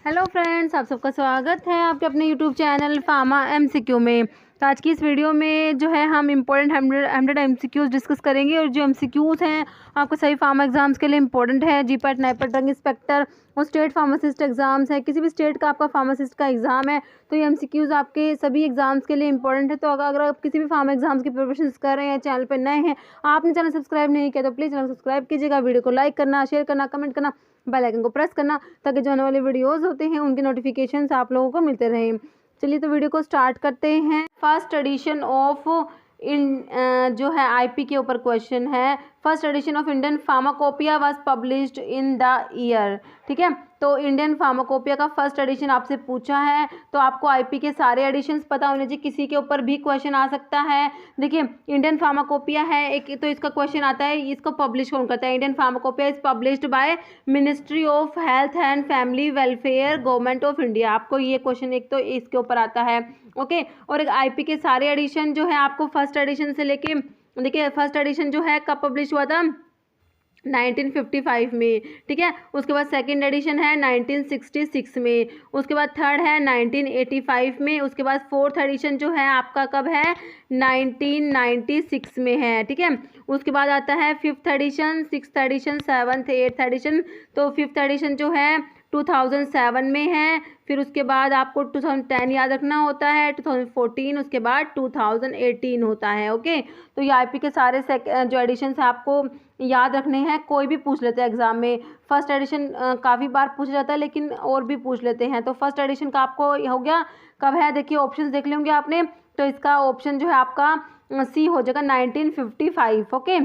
Hello friends, आप सबका स्वागत है आपके अपने यूट्यूब चैनल फार्मा एमसीक्यू में। तो आज की इस वीडियो में जो है हम इम्पोर्टेंट 100 एमसीक्यूज़ डिस्कस करेंगे। और जो एमसीक्यूज़ हैं आपको सभी फार्मा एग्जाम्स के लिए इंपॉर्टेंट है। जीपैट, नाइपेट, ड्रग इंस्पेक्टर और स्टेट फार्मासिस्ट एग्जाम्स है। किसी भी स्टेट का आपका फार्मासिस्ट का एग्ज़ाम है तो ये एमसीक्यूज़ आपके सभी एग्जाम्स के लिए इंपॉर्टेंट है। तो अगर आप किसी भी फार्मा एग्जाम्स की प्रिपरेशन कर रहे हैं, चैनल पर नए हैं, आपने चैनल सब्सक्राइब नहीं किया तो प्लीज़ चैनल सब्सक्राइब कीजिएगा। वीडियो को लाइक करना, शेयर करना, कमेंट करना, बेल आइकन को प्रेस करना ताकि जो आने वाले वीडियोस होते हैं उनके नोटिफिकेशंस आप लोगों को मिलते रहें। चलिए तो वीडियो को स्टार्ट करते हैं। फर्स्ट एडिशन ऑफ जो है आईपी के ऊपर क्वेश्चन है। First edition of Indian pharmacopoeia was published in the year. ठीक है, तो इंडियन फार्माकोपिया का फर्स्ट एडिशन आपसे पूछा है तो आपको आईपी के सारे एडिशंस पता होने चाहिए। किसी के ऊपर भी क्वेश्चन आ सकता है। देखिए, इंडियन फार्माकोपिया है एक, तो इसका क्वेश्चन आता है इसको पब्लिश कौन करता है। Indian pharmacopoeia is published by ministry of health and family welfare, government of India. आपको ये क्वेश्चन एक तो इसके ऊपर आता है। ओके, और एक आईपी के सारे एडिशन जो है आपको फर्स्ट एडिशन से लेके, देखिए फर्स्ट एडिशन जो है कब पब्लिश हुआ था, 1955 में। ठीक है, उसके बाद सेकंड एडिशन है 1966 में, उसके बाद थर्ड है 1985 में, उसके बाद फोर्थ एडिशन जो है आपका कब है, 1996 में है। ठीक है, उसके बाद आता है fifth edition, sixth addition, seventh, eighth addition. तो फिफ्थ एडिशन जो है 2007 में है। फिर उसके बाद आपको 2010 याद रखना होता है, 2014, उसके बाद 2018 होता है। ओके, तो ये आईपी के सारे जो एडिशन है आपको याद रखने हैं। कोई भी पूछ लेते हैं एग्जाम में। फर्स्ट एडिशन काफ़ी बार पूछा जाता है लेकिन और भी पूछ लेते हैं। तो फर्स्ट एडिशन का आपको हो गया कब है, देखिए ऑप्शन देख लेंगे आपने, तो इसका ऑप्शन जो है आपका सी हो जाएगा 1955। ओके,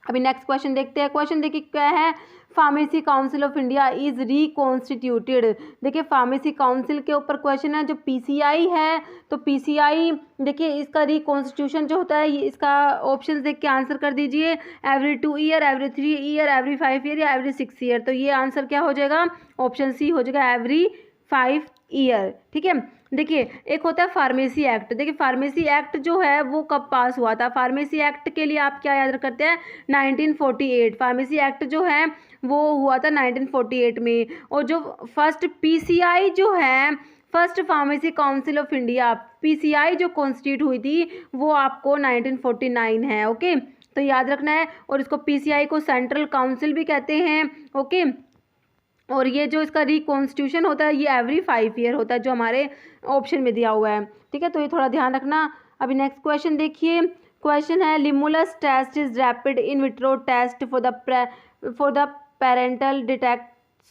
अभी नेक्स्ट क्वेश्चन देखते हैं। क्वेश्चन देखिए क्या है, pharmacy council of India is reconstituted. देखिए फार्मेसी काउंसिल के ऊपर क्वेश्चन है। जो पीसीआई है तो पीसीआई देखिए इसका रिकॉन्स्टिट्यूशन जो होता है, इसका ऑप्शन देख के आंसर कर दीजिए। Every 2 year, every 3 year, every 5 year या एवरी 6 ईयर। तो ये आंसर क्या हो जाएगा, ऑप्शन सी हो जाएगा, एवरी 5 ईयर। ठीक है, देखिए एक होता है फार्मेसी एक्ट। देखिए फार्मेसी एक्ट जो है वो कब पास हुआ था। फार्मेसी एक्ट के लिए आप क्या याद करते हैं, 1948। फार्मेसी एक्ट जो है वो हुआ था 1948 में। और जो फर्स्ट पीसीआई जो है, first pharmacy council of India, PCI जो कॉन्स्टिट्यूट हुई थी वो आपको 1949 है। ओके, तो याद रखना है। और इसको पीसीआई को सेंट्रल काउंसिल भी कहते हैं। ओके, और ये जो इसका रिकॉन्स्टिट्यूशन होता है ये एवरी 5 ईयर होता है, जो हमारे ऑप्शन में दिया हुआ है। ठीक है, तो ये थोड़ा ध्यान रखना। अभी नेक्स्ट क्वेश्चन देखिए। क्वेश्चन है, limulus test is rapid in vitro test for the parental detect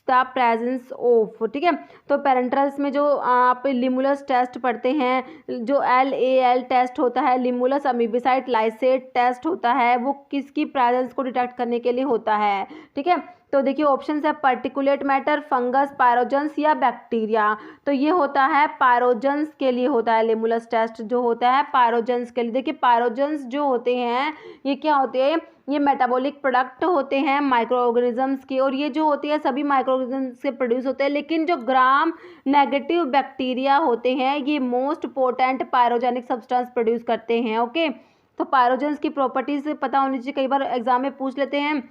the presence of. ठीक है, तो पेरेंटल्स में जो आप लिमुलस टेस्ट पढ़ते हैं, जो LAL टेस्ट होता है, लिमुलस अमीबिसाइड लाइसेट टेस्ट होता है, वो किसकी प्रेजेंस को डिटेक्ट करने के लिए होता है। ठीक है, तो देखिए ऑप्शन है पार्टिकुलेट मैटर, फंगस, पायरोजेंस या बैक्टीरिया। तो ये होता है पायरोजेंस के लिए होता है लिमुलस टेस्ट, जो होता है पायरोजेंस के लिए। देखिए पायरोजेंस जो होते हैं ये क्या होते हैं, ये मेटाबॉलिक प्रोडक्ट होते हैं माइक्रो ऑर्गेनिजम्स के। और ये जो होती है सभी माइक्रो ऑर्गेनिजम्स से प्रोड्यूस होते हैं। लेकिन जो ग्राम नेगेटिव बैक्टीरिया होते हैं ये most potent pyrogenic substance produce करते हैं। ओके, तो पायरोजेंस की प्रॉपर्टीज पता होनी चाहिए, कई बार एग्जाम में पूछ लेते हैं।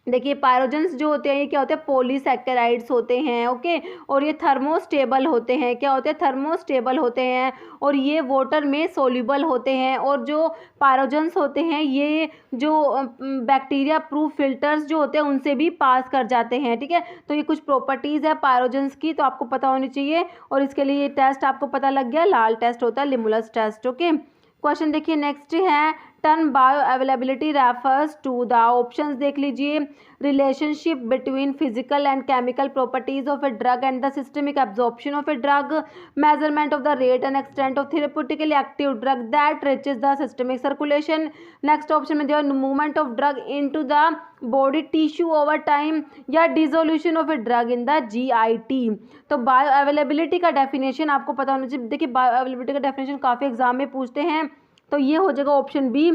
देखिए पायरोजेंस जो होते हैं ये क्या होते हैं, पॉलीसैकेराइड्स होते हैं। ओके, और ये थर्मोस्टेबल होते हैं। क्या होते हैं, थर्मोस्टेबल होते हैं। और ये वाटर में सोल्यूबल होते हैं। और जो पायरोजेंस होते हैं ये जो बैक्टीरिया प्रूफ फिल्टर्स जो होते हैं उनसे भी पास कर जाते हैं। ठीक है, तो ये कुछ प्रॉपर्टीज़ है पायरोजेंस की, तो आपको पता होनी चाहिए। और इसके लिए ये टेस्ट आपको पता लग गया, लाल टेस्ट होता है लिमुलस टेस्ट। ओके, क्वेश्चन देखिए नेक्स्ट है, term bioavailability refers to the, options देख लीजिए, relationship between physical and chemical properties of a drug and the systemic absorption of a drug, measurement of the rate and extent of therapeutically active drug that reaches the systemic circulation. Next option में दिया movement of drug into the body tissue over time, या dissolution of a drug in the GIT। तो bioavailability का definition आपको पता होना चाहिए। देखिए बायो अवेलेबिलिटी का डेफिनेशन काफ़ी एग्जाम में पूछते हैं, तो ये हो जाएगा option B,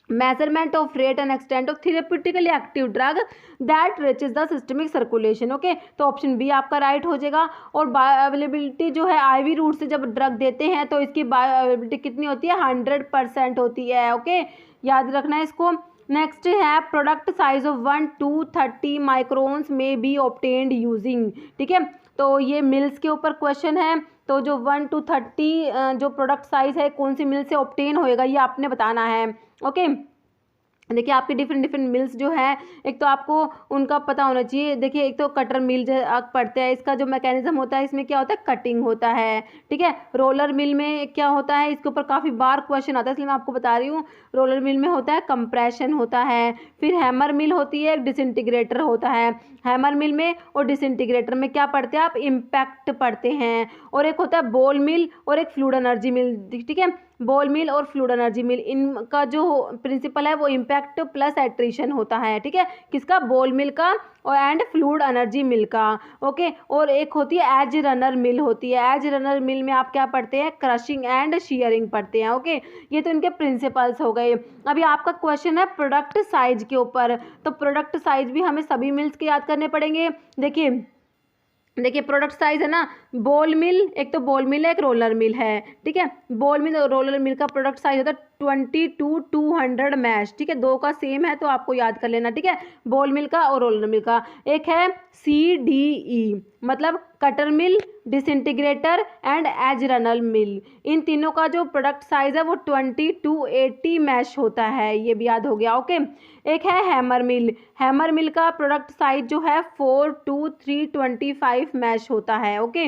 measurement of rate and extent of therapeutically active drug that reaches the systemic circulation. Okay, तो ऑप्शन बी आपका राइट हो जाएगा। और बायो अवेलेबिलिटी जो है IV रूट से जब ड्रग देते हैं तो इसकी बायो अवेलेबिलिटी कितनी होती है, 100% होती है। ओके, याद रखना है इसको। नेक्स्ट है product size of 1 to 30 microns में बी ऑब्टेन्ड यूजिंग, ठीक है। तो ये मिल्स के ऊपर क्वेश्चन है। तो जो 1 to 30 जो प्रोडक्ट साइज है कौन सी मिल से ऑब्टेन होएगा ये आपने बताना है। ओके, देखिए आपके डिफरेंट मिल्स जो है, एक तो आपको उनका पता होना चाहिए। देखिए एक तो कटर मिल जो आप पढ़ते हैं, इसका जो मैकेनिज्म होता है इसमें क्या होता है, कटिंग होता है, ठीक है। रोलर मिल में क्या होता है, इसके ऊपर काफ़ी बार क्वेश्चन आता है इसलिए मैं आपको बता रही हूँ। रोलर मिल में होता है कंप्रेशन होता है। फिर हैमर मिल होती है, डिसइंटीग्रेटर होता है। हैमर मिल में और डिसइंटीग्रेटर में क्या पढ़ते हैं आप, इम्पैक्ट पढ़ते हैं। और एक होता है बॉल मिल और एक फ्लूइड एनर्जी मिल, ठीक है। बॉल मिल और फ्लूइड एनर्जी मिल, इनका जो प्रिंसिपल है वो इम्पैक्ट प्लस एट्रिशन होता है, ठीक है। किसका, बॉल मिल का और एंड फ्लूइड एनर्जी मिल का। ओके, और एक होती है एज रनर मिल होती है। एज रनर मिल में आप क्या पढ़ते हैं, क्रशिंग एंड शीयरिंग पढ़ते हैं। ओके, ये तो इनके प्रिंसिपल्स हो गए। अभी आपका क्वेश्चन है प्रोडक्ट साइज के ऊपर, तो प्रोडक्ट साइज भी हमें सभी मिल्स के याद करने पड़ेंगे। देखिए प्रोडक्ट साइज है ना, बॉल मिल, एक तो बॉल मिल है, एक रोलर मिल है, ठीक है। बॉल मिल और रोलर मिल का प्रोडक्ट साइज होता है 20 to 200 मैश, ठीक है। दो का सेम है तो आपको याद कर लेना, ठीक है, बॉल मिल का और रोलर मिल का। एक है CDE मतलब cutter mill, disintegrator and edge runner mill. इन तीनों का जो प्रोडक्ट साइज है वो 20 to 80 मैश होता है, ये भी याद हो गया। ओके, एक है हैमर मिल। हैमर मिल का प्रोडक्ट साइज जो है 4 to 325 मैश होता है। ओके,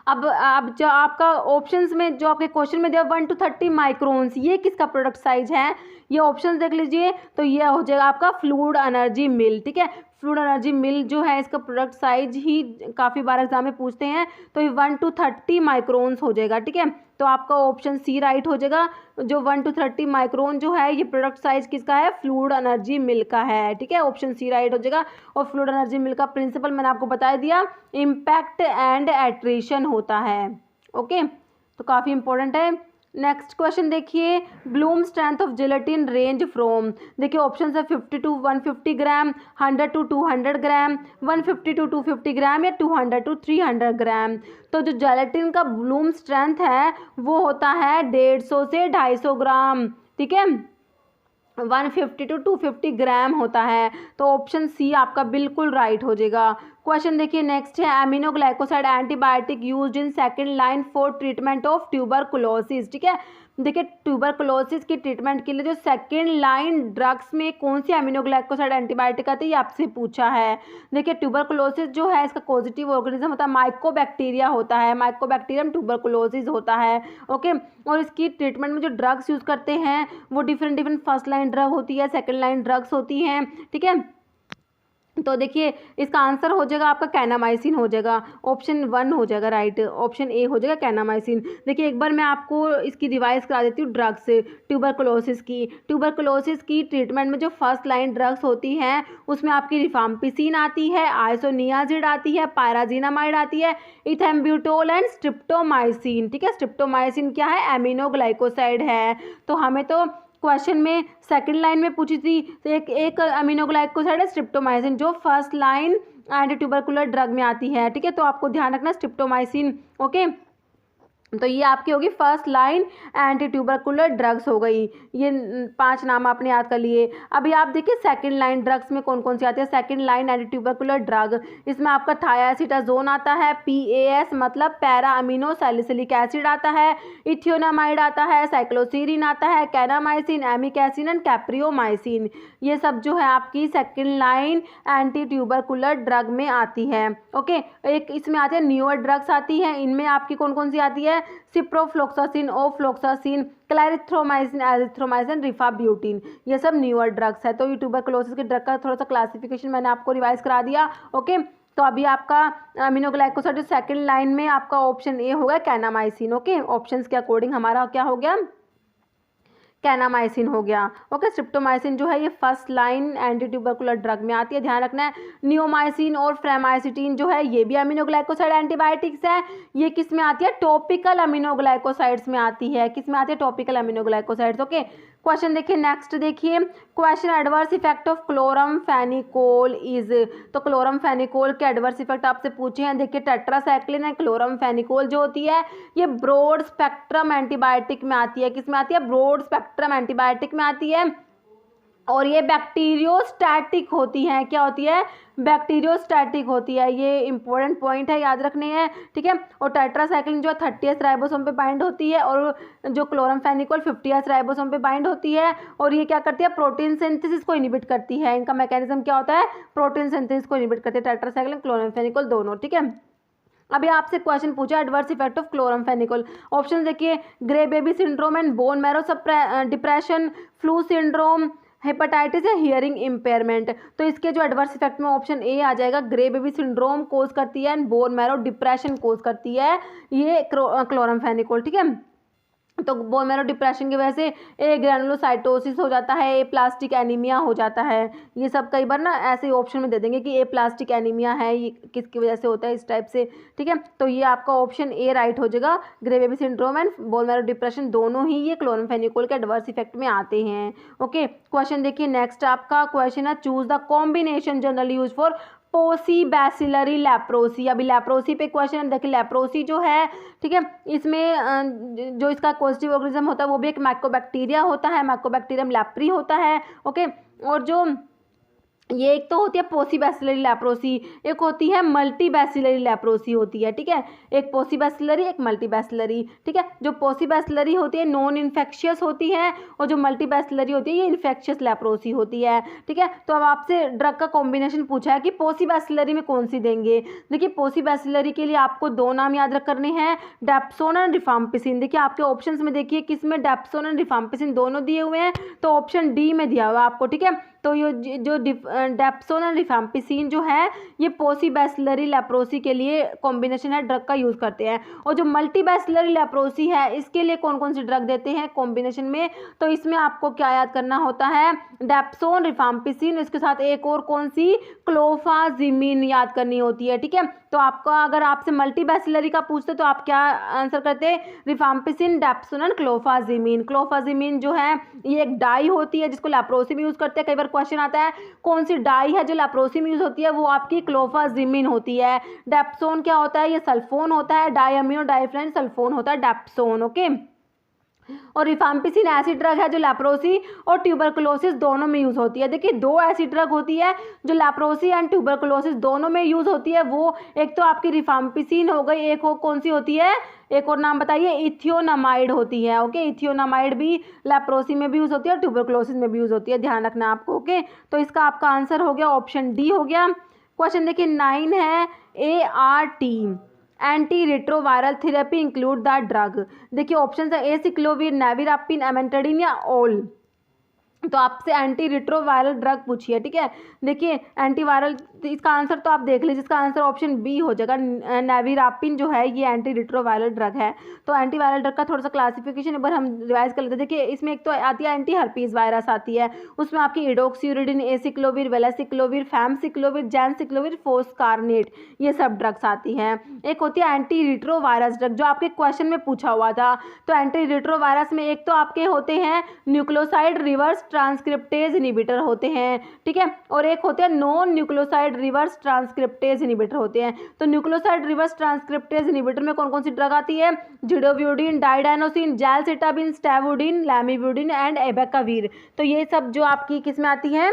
अब जो आपका ऑप्शंस में जो आपके क्वेश्चन में दिया 1 to 30 माइक्रोन्स, ये किसका प्रोडक्ट साइज है, ये ऑप्शंस देख लीजिए। तो ये हो जाएगा आपका फ्लूइड एनर्जी मिल, ठीक है। फ्लूइड एनर्जी मिल जो है इसका प्रोडक्ट साइज ही काफ़ी बार एग्जाम में पूछते हैं, तो ये 1 to 30 माइक्रोन्स हो जाएगा, ठीक है। तो आपका ऑप्शन सी राइट हो जाएगा। जो 1 to 30 माइक्रोन जो है ये प्रोडक्ट साइज किसका है, फ्लूइड एनर्जी मिल का है, ठीक है। ऑप्शन सी राइट हो जाएगा। और फ्लूइड एनर्जी मिल का प्रिंसिपल मैंने आपको बता दिया, इम्पैक्ट एंड एट्रिशन होता है। ओके, तो काफ़ी इंपॉर्टेंट है। नेक्स्ट क्वेश्चन देखिए, Bloom strength of gelatin range from, देखिए ऑप्शन है 50 to 150 gram, 100 to 200 gram, 150 to 250 ग्राम या 200 to 300 ग्राम। तो जो जेलेटिन का ब्लूम स्ट्रेंथ है वो होता है 150 से 250 ग्राम, ठीक है। 150 to 250 ग्राम होता है। तो ऑप्शन सी आपका बिल्कुल राइट हो जाएगा। क्वेश्चन देखिए नेक्स्ट है, aminoglycoside antibiotic used in second line for treatment of tuberculosis, ठीक है। देखिए ट्यूबरकुलोसिस की ट्रीटमेंट के लिए जो सेकंड लाइन ड्रग्स में कौन सी एमिनोग्लाइकोसाइड एंटीबायोटिक आती है, ये आपसे पूछा है। देखिए ट्यूबरकुलोसिस जो है इसका पॉजिटिव ऑर्गेनिज्म होता है, माइकोबैक्टीरिया होता है, माइकोबैक्टीरियम ट्यूबरकुलोसिस होता है। ओके, और इसकी ट्रीटमेंट में जो ड्रग्स यूज़ करते हैं वो डिफरेंट फर्स्ट लाइन ड्रग होती है, सेकेंड लाइन ड्रग्स होती हैं, ठीक है। तो देखिए इसका आंसर हो जाएगा आपका कैनामाइसिन हो जाएगा, ऑप्शन 1 हो जाएगा राइट, ऑप्शन ए हो जाएगा कैनामाइसिन। देखिए एक बार मैं आपको इसकी रिवाइज करा देती हूँ ड्रग्स ट्यूबरकुलोसिस की ट्रीटमेंट में जो फर्स्ट लाइन ड्रग्स होती हैं उसमें आपकी रिफाम्पिसिन आती है, आइसोनियाजिड आती है, पायराजिनामाइड आती है, इथेम्ब्यूटोल एंड स्ट्रिप्टोमाइसिन, ठीक है। स्ट्रिप्टोमाइसिन क्या है, एमिनोग्लाइकोसाइड है। तो हमें तो क्वेश्चन में सेकंड लाइन में पूछी थी, तो एक अमीनोग्लाइकोसाइड है स्ट्रिप्टोमाइसिन जो first line anti tubercular drug में आती है, ठीक है। तो आपको ध्यान रखना स्ट्रिप्टोमाइसिन। ओके, तो ये आपकी होगी first line anti tubercular drugs हो गई। ये 5 नाम आपने याद कर लिए। अभी आप देखिए सेकंड लाइन ड्रग्स में कौन कौन सी आती है, second line anti tubercular drug, इसमें आपका थायासिटाजोन आता है, PAS मतलब पैरा अमीनो सैलिसिलिक एसिड आता है, इथियोनामाइड आता है, साइक्लोसीरिन आता है, कैनामाइसिन, एमिकैसिन एंड कैप्रियोमाइसिन। ये सब जो है आपकी second line anti tubercular drug में आती है। ओके, एक इसमें आती है न्यूअर ड्रग्स आती है, इनमें आपकी कौन कौन सी आती है, सिप्रोफ्लोक्सासिन, ओफ्लोक्सासिन, क्लैरिथ्रोमाइसिन, एजिथ्रोमाइसिन, रिफाब्यूटिन, ये सब न्यूअर ड्रग्स है। तो ये ट्यूबरकुलोसिस के ड्रग का थोड़ा सा क्लासिफिकेशन मैंने आपको रिवाइज करा दिया। ओके, तो अभी आपका अमीनोग्लाइकोसाइड सेकंड लाइन में आपका ऑप्शन ए होगा कैनामाइसिन। ओके, ऑप्शंस के अकॉर्डिंग हमारा क्या हो गया, कैनामाइसिन हो गया। ओके, स्ट्रिप्टोमाइसिन जो है ये first line anti tubercular drug में आती है, ध्यान रखना है। नियोमाइसिन और फ्रेमाइसिटीन जो है ये भी अमीनोग्लाइकोसाइड एंटीबायोटिक्स है। ये किस में आती है, टॉपिकल अमीनोग्लाइकोसाइड्स में आती है। किस में आती है, टॉपिकल अमीनोग्लाइकोसाइड्स। ओके, क्वेश्चन देखिए नेक्स्ट देखिए, question adverse effect of chloramphenicol is, तो क्लोरमफेनिकोल के एडवर्स इफेक्ट आपसे पूछे हैं। देखिए टेट्रासाइक्लिन एंड क्लोरमफेनिकोल जो होती है ये ब्रॉड स्पेक्ट्रम एंटीबायोटिक में आती है। किस में आती है, ब्रॉड स्पेक्ट्रम एंटीबायोटिक में आती है। और ये बैक्टीरियोस्टैटिक होती हैं। क्या होती है? बैक्टीरियोस्टैटिक होती है। ये इंपॉर्टेंट पॉइंट है, याद रखने हैं, ठीक है। और टेट्रासाइक्लिन जो है 30th राइबोसोम पे बाइंड होती है और जो क्लोरमफेनिकोल 50th राइबोसोम पे बाइंड होती है। और ये क्या करती है? प्रोटीन सिंथेसिस को इनिबिट करती है। इनका मैकेनिज्म क्या होता है? प्रोटीन सिंथेसिस को इनिबिट करती है, टेट्रासाइक्लिन क्लोरमफेनिकोल दोनों, ठीक है। अभी आपसे क्वेश्चन पूछा adverse effect of chloramphenicol. Option देखिए, grey baby syndrome and bone marrow depression, flu syndrome, hepatitis या हियरिंग इम्पेयरमेंट। तो इसके जो एडवर्स इफेक्ट में ऑप्शन ए आ जाएगा, ग्रे बेबी सिंड्रोम कोज करती है and bone marrow depression cause करती है ये क्लोरमफेनिकोल, ठीक है। तो बोन मैरो डिप्रेशन की वजह से ए ग्रैनुलोसाइटोसिस हो जाता है, ए प्लास्टिक एनीमिया हो जाता है। ये सब कई बार ना ऐसे ऑप्शन में दे देंगे कि ए प्लास्टिक एनीमिया है, ये किसकी वजह से होता है, इस टाइप से, ठीक है। तो ये आपका ऑप्शन ए राइट हो जाएगा। Grey baby syndrome and bone marrow depression दोनों ही ये क्लोरमफेनिकोल के एडवर्स इफेक्ट में आते हैं। ओके, क्वेश्चन देखिए नेक्स्ट आपका क्वेश्चन है, choose the combination generally use for paucibacillary leprosy. अभी लेप्रोसी पे क्वेश्चन देखिए, लेप्रोसी जो है, ठीक है, इसमें जो इसका पॉजिटिव ऑर्गेनिज्म होता है वो भी एक माइकोबैक्टीरिया होता है, माइकोबैक्टीरियम लेप्री होता है। ओके, और जो ये एक तो होती है पोसीबैसिलरी लेप्रोसी, एक होती है मल्टीबैसिलरी लेप्रोसी होती है, ठीक है। एक पोसीबैसिलरी, एक मल्टीबैसिलरी, ठीक है। जो पोसीबैसिलरी होती है नॉन इन्फेक्शियस होती है और जो मल्टीबैसिलरी होती है ये इन्फेक्शियस लेप्रोसी होती है, ठीक है। तो अब आपसे ड्रग का कॉम्बिनेशन पूछा है कि पोसीबैसिलरी में कौन सी देंगे। देखिए पोसीबैसिलरी के लिए आपको दो नाम याद रख करने हैं, डेप्सोन एंड रिफाम्पिसिन। देखिए आपके ऑप्शंस में देखिए किसमें डेप्सोन एंड रिफाम्पिसिन दोनों दिए हुए हैं, तो ऑप्शन डी में दिया हुआ है आपको, ठीक है। तो ये जो डेप्सोन एंड रिफाम्पिसिन जो है ये पोसीबैसिलरी लेप्रोसी के लिए कॉम्बिनेशन है, ड्रग का यूज़ करते हैं। और जो मल्टीबैसिलरी लेप्रोसी है इसके लिए कौन कौन सी ड्रग देते हैं कॉम्बिनेशन में, तो इसमें आपको क्या याद करना होता है, डेप्सोन रिफाम्पिसिन, इसके साथ एक और कौन सी, क्लोफाजिमिन याद करनी होती है, ठीक है। तो आपका अगर आपसे मल्टीबैसिलरी का पूछते तो आप क्या आंसर करते, रिफाम्पिसिन, डेप्सोन एंड क्लोफाजिमिन। क्लोफाजिमिन जो है ये एक डाई होती है जिसको लेप्रोसी में यूज़ करते हैं। कई बार क्वेश्चन आता है कौन सी डाई है जो लेप्रोसी में यूज़ होती है, वो आपकी क्लोफाजिमिन होती है। डेप्सोन क्या होता है, ये सल्फोन होता है, डायअमीनो डाइफ्रेंट सल्फोन होता है डेप्सोन, ओके। और रिफाम्पिसिन ऐसी ड्रग है जो लेप्रोसी और ट्यूबरकुलोसिस दोनों में यूज़ होती है। देखिए दो ऐसी ड्रग होती है जो लेप्रोसी एंड ट्यूबरकुलोसिस दोनों में यूज़ होती है, वो एक तो आपकी रिफाम्पिसिन हो गई, एक हो कौन सी होती है, एक और नाम बताइए, इथियोनामाइड होती है, ओके। इथियोनामाइड भी लेप्रोसी में भी यूज़ होती है और ट्यूबरकुलोसिस में भी यूज़ होती है, ध्यान रखना आपको, ओके। तो इसका आपका आंसर हो गया ऑप्शन डी हो गया। क्वेश्चन देखिए 9 है, ART anti retroviral therapy include the drug. देखिए ऑप्शन है एसिक्लोविर, नेविरापिन, एमेंटाडिन या ऑल। तो आपसे एंटी रिट्रोवायरल ड्रग पूछी है, ठीक है। देखिए एंटीवायरल, इसका आंसर तो आप देख लीजिए, इसका आंसर ऑप्शन बी हो जाएगा, नेविरापिन जो है ये एंटी रिट्रोवायरल ड्रग है। तो एंटीवायरल ड्रग का थोड़ा सा क्लासिफिकेशन एक बार हम रिवाइज कर लेते हैं। देखिए इसमें एक तो आती है एंटी हर्पीज वायरस आती है, उसमें आपकी इडोक्सियूरिडिन, एसिक्लोविर, वेलासिक्लोविर, फैमसिक्लोविर, जैनसिक्लोविर, फोस्कारनेट, ये सब ड्रग्स आती हैं। एक होती है एंटी रिट्रोवायरस ड्रग जो आपके क्वेश्चन में पूछा हुआ था। तो एंटी रिट्रोवायरस में एक तो आपके होते हैं न्यूक्लियोसाइड रिवर्स ट्रांसक्रिप्टेज इनिबिटर होते हैं, ठीक है। और एक होते हैं non nucleoside reverse transcriptase inhibitor होते हैं। तो न्यूक्लियोसाइड रिवर्स ट्रांसक्रिप्टेज इनिबिटर में कौन कौन सी ड्रग आती है, जिडोव्यूडिन, डाइडाइनोसिन, जैलसिटाबिन, स्टैवुडिन, लैमिवुडिन एंड एबेकावीर। तो ये सब जो आपकी किस में आती हैं,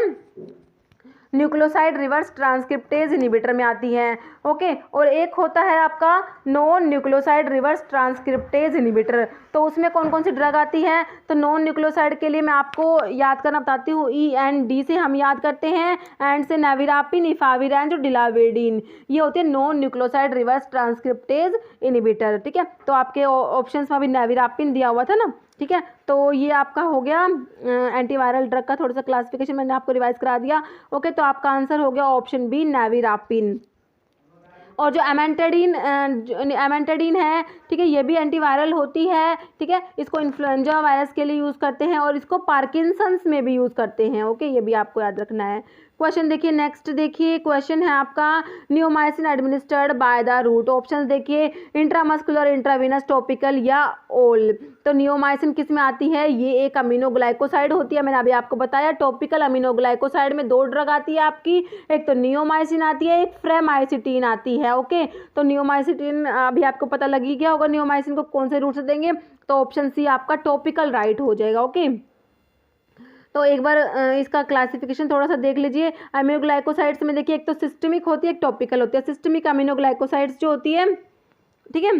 न्यूक्लियोसाइड रिवर्स ट्रांसक्रिप्टेज इनिबिटर में आती हैं, ओके। और एक होता है आपका non nucleoside reverse transcriptase inhibitor, तो उसमें कौन कौन सी ड्रग आती हैं, तो नॉन न्यूक्लियोसाइड के लिए मैं आपको याद करना बताती हूँ, ई एंड डी से हम याद करते हैं, एंड से नेविरापिन, इफाविरैन, जो डिलावेडिन, ये होती है non nucleoside reverse transcriptase inhibitor, ठीक है। तो आपके ऑप्शंस में अभी नेविरापिन दिया हुआ था ना, ठीक है। तो ये आपका हो गया एंटीवायरल ड्रग का थोड़ा सा क्लासिफिकेशन मैंने आपको रिवाइज करा दिया, ओके। तो आपका आंसर हो गया ऑप्शन बी, नेविरापिन। और जो एमेंटाडिन है, ठीक है, ये भी एंटीवायरल होती है, ठीक है। इसको इन्फ्लुएंजा वायरस के लिए यूज़ करते हैं और इसको पार्किंसंस में भी यूज़ करते हैं, ओके। ये भी आपको याद रखना है। क्वेश्चन देखिए नेक्स्ट, देखिए क्वेश्चन है आपका, neomycin administered by the route. Option देखिए इंट्रामस्कुलर, इंट्रावीनस, टॉपिकल या ओल। तो नियोमाइसिन किस में आती है, ये एक अमीनोग्लाइकोसाइड होती है, मैंने अभी आपको बताया। टॉपिकल अमीनोग्लाइकोसाइड में दो ड्रग आती है आपकी, एक तो नियोमाइसिन आती है, एक फ्रेमाइसिटीन आती है, ओके। तो नियोमाइसिटीन अभी आपको पता लग ही गया होगा नियोमाइसिन को कौन से रूट से देंगे, तो ऑप्शन सी आपका टॉपिकल राइट हो जाएगा, ओके। तो एक बार इसका क्लासिफिकेशन थोड़ा सा देख लीजिए। अमीनोग्लाइकोसाइड्स में देखिए एक तो सिस्टमिक होती है, एक टॉपिकल होती है। सिस्टमिक अमीनोग्लाइकोसाइड्स जो होती है, ठीक है,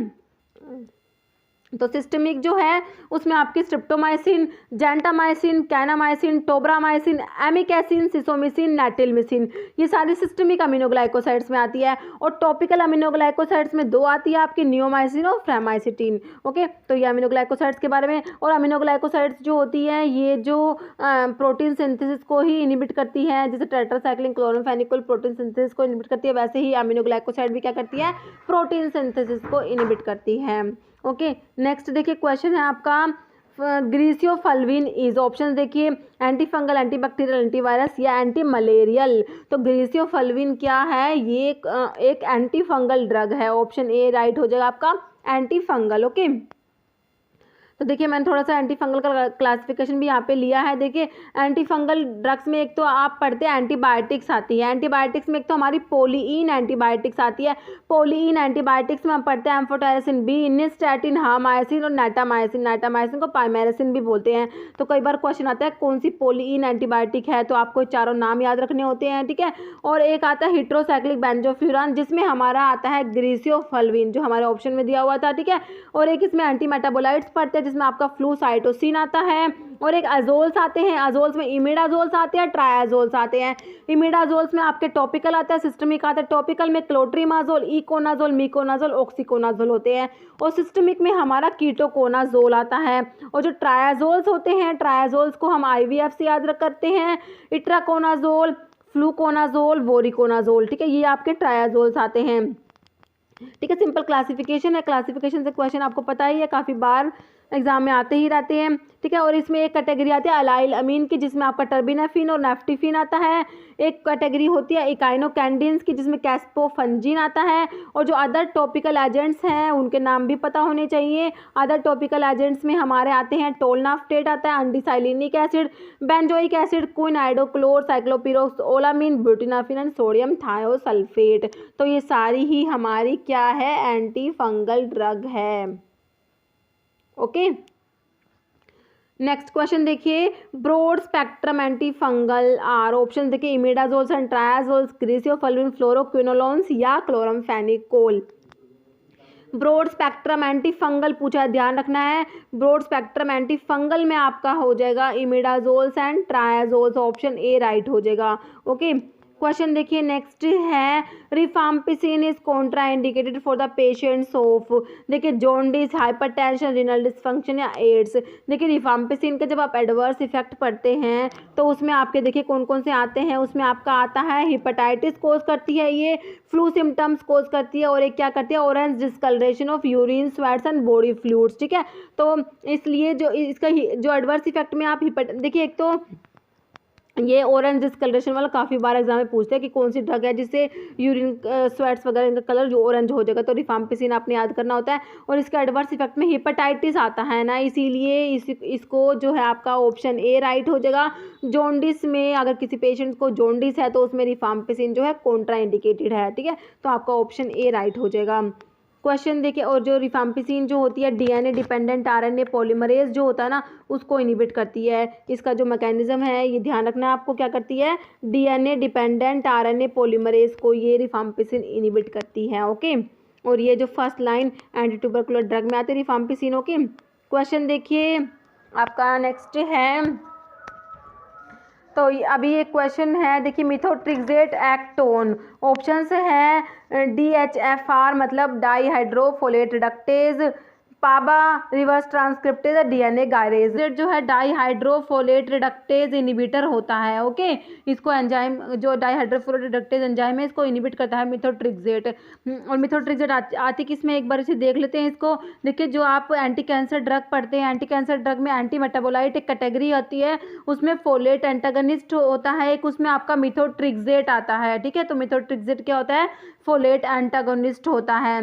तो सिस्टमिक जो है उसमें आपकी स्ट्रिप्टोमाइसिन, जेंटामाइसिन, कैनामाइसिन, टोब्रामाइसिन, एमिकैसिन, सिसोमिसिन, नाइट्रिलमिसिन, ये सारी सिस्टमिक अमीनोग्लाइकोसाइड्स में आती है। और टॉपिकल अमीनोग्लाइकोसाइड्स में दो आती है आपकी, नियोमाइसिन और फ्रामाइसिटिन। ओके, तो ये अमीनोग्लाइकोसाइड्स के बारे में। और अमीनोग्लाइकोसाइड्स जो होती है ये जो प्रोटीन सिंथेसिस को ही इनिबिट करती है, जैसे टेट्रासाइक्लिन क्लोरोफेनिकल प्रोटीन सिंथेसिस को इनिबिट करती है, वैसे ही अमीनोग्लाइकोसाइड भी क्या करती है, प्रोटीन सिंथेसिस को इनिबिट करती है। ओके, नेक्स्ट देखिए क्वेश्चन है आपका ग्रीसियोफल्विन इज, ऑप्शन देखिए anti fungal, anti bacterial, antivirus या एंटी मलेरियल। तो ग्रीसियोफल्विन क्या है, ये एक एंटी फंगल ड्रग है। ऑप्शन ए राइट हो जाएगा आपका, एंटी फंगल। ओके, तो देखिए मैंने थोड़ा सा एंटी फंगल का क्लासिफिकेशन भी यहाँ पे लिया है। देखिए एंटी फंगल ड्रग्स में एक तो आप पढ़ते हैं एंटीबायोटिक्स आती है। एंटीबायोटिक्स में एक तो हमारी पोलीइन एंटीबायोटिक्स आती है। पोलीइन एंटीबायोटिक्स में हम पढ़ते हैं एम्फोटेरिसिन बी, निस्टैटिन, हामायसिन और नाइटामायसिन। नाइटामायसिन को पाइमेरासिन भी बोलते हैं। तो कई बार क्वेश्चन आता है कौन सी पोलीइन एंटीबायोटिक है, तो आपको चारों नाम याद रखने होते हैं, ठीक है। और एक आता है हिट्रोसाइक्लिक बेंजोफ्यूरान, जिसमें हमारा आता है ग्रीसियोफल्विन, जो हमारे ऑप्शन में दिया हुआ था, ठीक है। और एक इसमें एंटी मेटाबोलाइट्स पढ़ते हैं जिसमें आपका फ्लूसाइटोसिन आता है। और एक अजोल्स आते हैं, अजोल्स में इमिडाजोल्स आते हैं, ट्रायाजोल्स आते हैं। इमिडाजोल्स में आपके टॉपिकल आता है, सिस्टमिक आता है। टॉपिकल में क्लोट्रीमाजोल, इकोनाजोल, मिकोनाजोल, ऑक्सीकोनाजोल होते हैं। और सिस्टमिक में हमारा कीटोकोनाजोल आता है। और जो ट्रायाजोल्स होते हैं, ट्रायाजोल्स को हम आईवीएफ से याद करते हैं, इट्राकोनाजोल, फ्लूकोनाजोल, वोरिकोनाजोल, ठीक है, ये आपके ट्रायाजोल्स आते हैं, ठीक है। सिंपल क्लासिफिकेशन है, क्लासिफिकेशन से क्वेश्चन आपको पता ही है, काफ़ी बार एग्जाम में आते ही रहते हैं, ठीक है। और इसमें एक कैटेगरी आती है अलाइल अमीन की, जिसमें आपका टर्बिनाफिन और नेफ्टिफिन आता है। एक कैटेगरी होती है इकाइनोकैंडिन्स की, जिसमें कैस्पोफंजिन आता है। और जो अदर टॉपिकल एजेंट्स हैं उनके नाम भी पता होने चाहिए। अदर टॉपिकल एजेंट्स में हमारे आते हैं टोलनाफ्टेट आता है, undecylenic acid, benzoic acid, quinidochlor, ciclopirox olamine, butenafine and sodium thiosulphate. तो ये सारी ही हमारी क्या है, एंटी फंगल ड्रग है। ओके, नेक्स्ट क्वेश्चन देखिए, broad spectrum anti fungal are, option देखिए imidazoles and triazoles, griseofulvin, fluoroquinolones या chloramphenicol. Broad spectrum anti fungal पूछा है, ध्यान रखना है। ब्रॉड स्पेक्ट्रम एंटी फंगल में आपका हो जाएगा इमिडाजोल्स एंड ट्रायाजोल्स, ऑप्शन ए राइट हो जाएगा। ओके, क्वेश्चन देखिए नेक्स्ट है, rifampicin is Contra indicated for the patients of, देखिए जॉन्डिस, हाइपरटेंशन, रीनल डिसफंक्शन या एड्स। देखिए रिफाम्पिसिन का जब आप एडवर्स इफेक्ट पढ़ते हैं तो उसमें आपके देखिए कौन कौन से आते हैं, उसमें आपका आता है हिपेटाइटिस कोज करती है, ये फ्लू सिम्टम्स कोज करती है, और एक क्या करती है, orange discoloration of urine, sweats and body fluids, ठीक है। तो इसलिए जो इसका जो एडवर्स इफेक्ट में आप देखिए, एक तो ये ऑरेंज डिस्कलरेशन वाला काफ़ी बार एग्जाम में पूछते हैं कि कौन सी ड्रग है जिससे यूरिन स्वेट्स वगैरह इनका कलर जो ऑरेंज हो जाएगा, तो रिफाम्पिसिन आपने याद करना होता है। और इसका एडवर्स इफेक्ट में हेपेटाइटिस आता है ना, इसीलिए इसको जो है आपका ऑप्शन ए राइट हो जाएगा। जॉन्डिस में अगर किसी पेशेंट को जॉन्डिस है तो उसमें रिफाम्पिसिन जो है कॉन्ट्रा इंडिकेटेड है, ठीक है, तो आपका ऑप्शन ए राइट हो जाएगा। क्वेश्चन देखिए, और जो रिफाम्पिसिन जो होती है डीएनए डिपेंडेंट आरएनए पॉलीमरेज जो होता है ना, उसको इनिबिट करती है। इसका जो मैकेनिज्म है ये ध्यान रखना है आपको, क्या करती है, डीएनए डिपेंडेंट आरएनए पॉलीमरेज को ये रिफाम्पिसिन इनिबिट करती है। ओके, और ये जो first line anti tubercular drug में आती है रिफाम्पिसिन। ओके, क्वेश्चन देखिए आपका नेक्स्ट है, तो अभी एक क्वेश्चन है, देखिए मिथोट्रिक्सेट एक्टोन, ऑप्शंस है DHFR मतलब dihydrofolate reductase, PABA reverse transcriptase, DNA gyrase. जो है डाईहाइड्रोफोलेट रिडक्टेज इनिबिटर होता है। ओके, इसको एंजाइम जो डाईहाइड्रोफोलेट रिडक्टेज एंजाइम है इसको इनिबिट करता है मिथोट्रिक्सेट। और मिथोट्रिक्सेट आती किसमें, एक बार इसे देख लेते हैं इसको। देखिए जो आप एंटी कैंसर ड्रग पढ़ते हैं, एंटी कैंसर ड्रग में एंटी मेटाबोलाइट एक कैटेगरी आती है, उसमें फोलेट एंटागनिस्ट होता है, एक उसमें आपका मिथोट्रिक्सेट आता है, ठीक है। तो मिथोट्रिक्सेट क्या होता है, फोलेट एंटागनिस्ट होता है।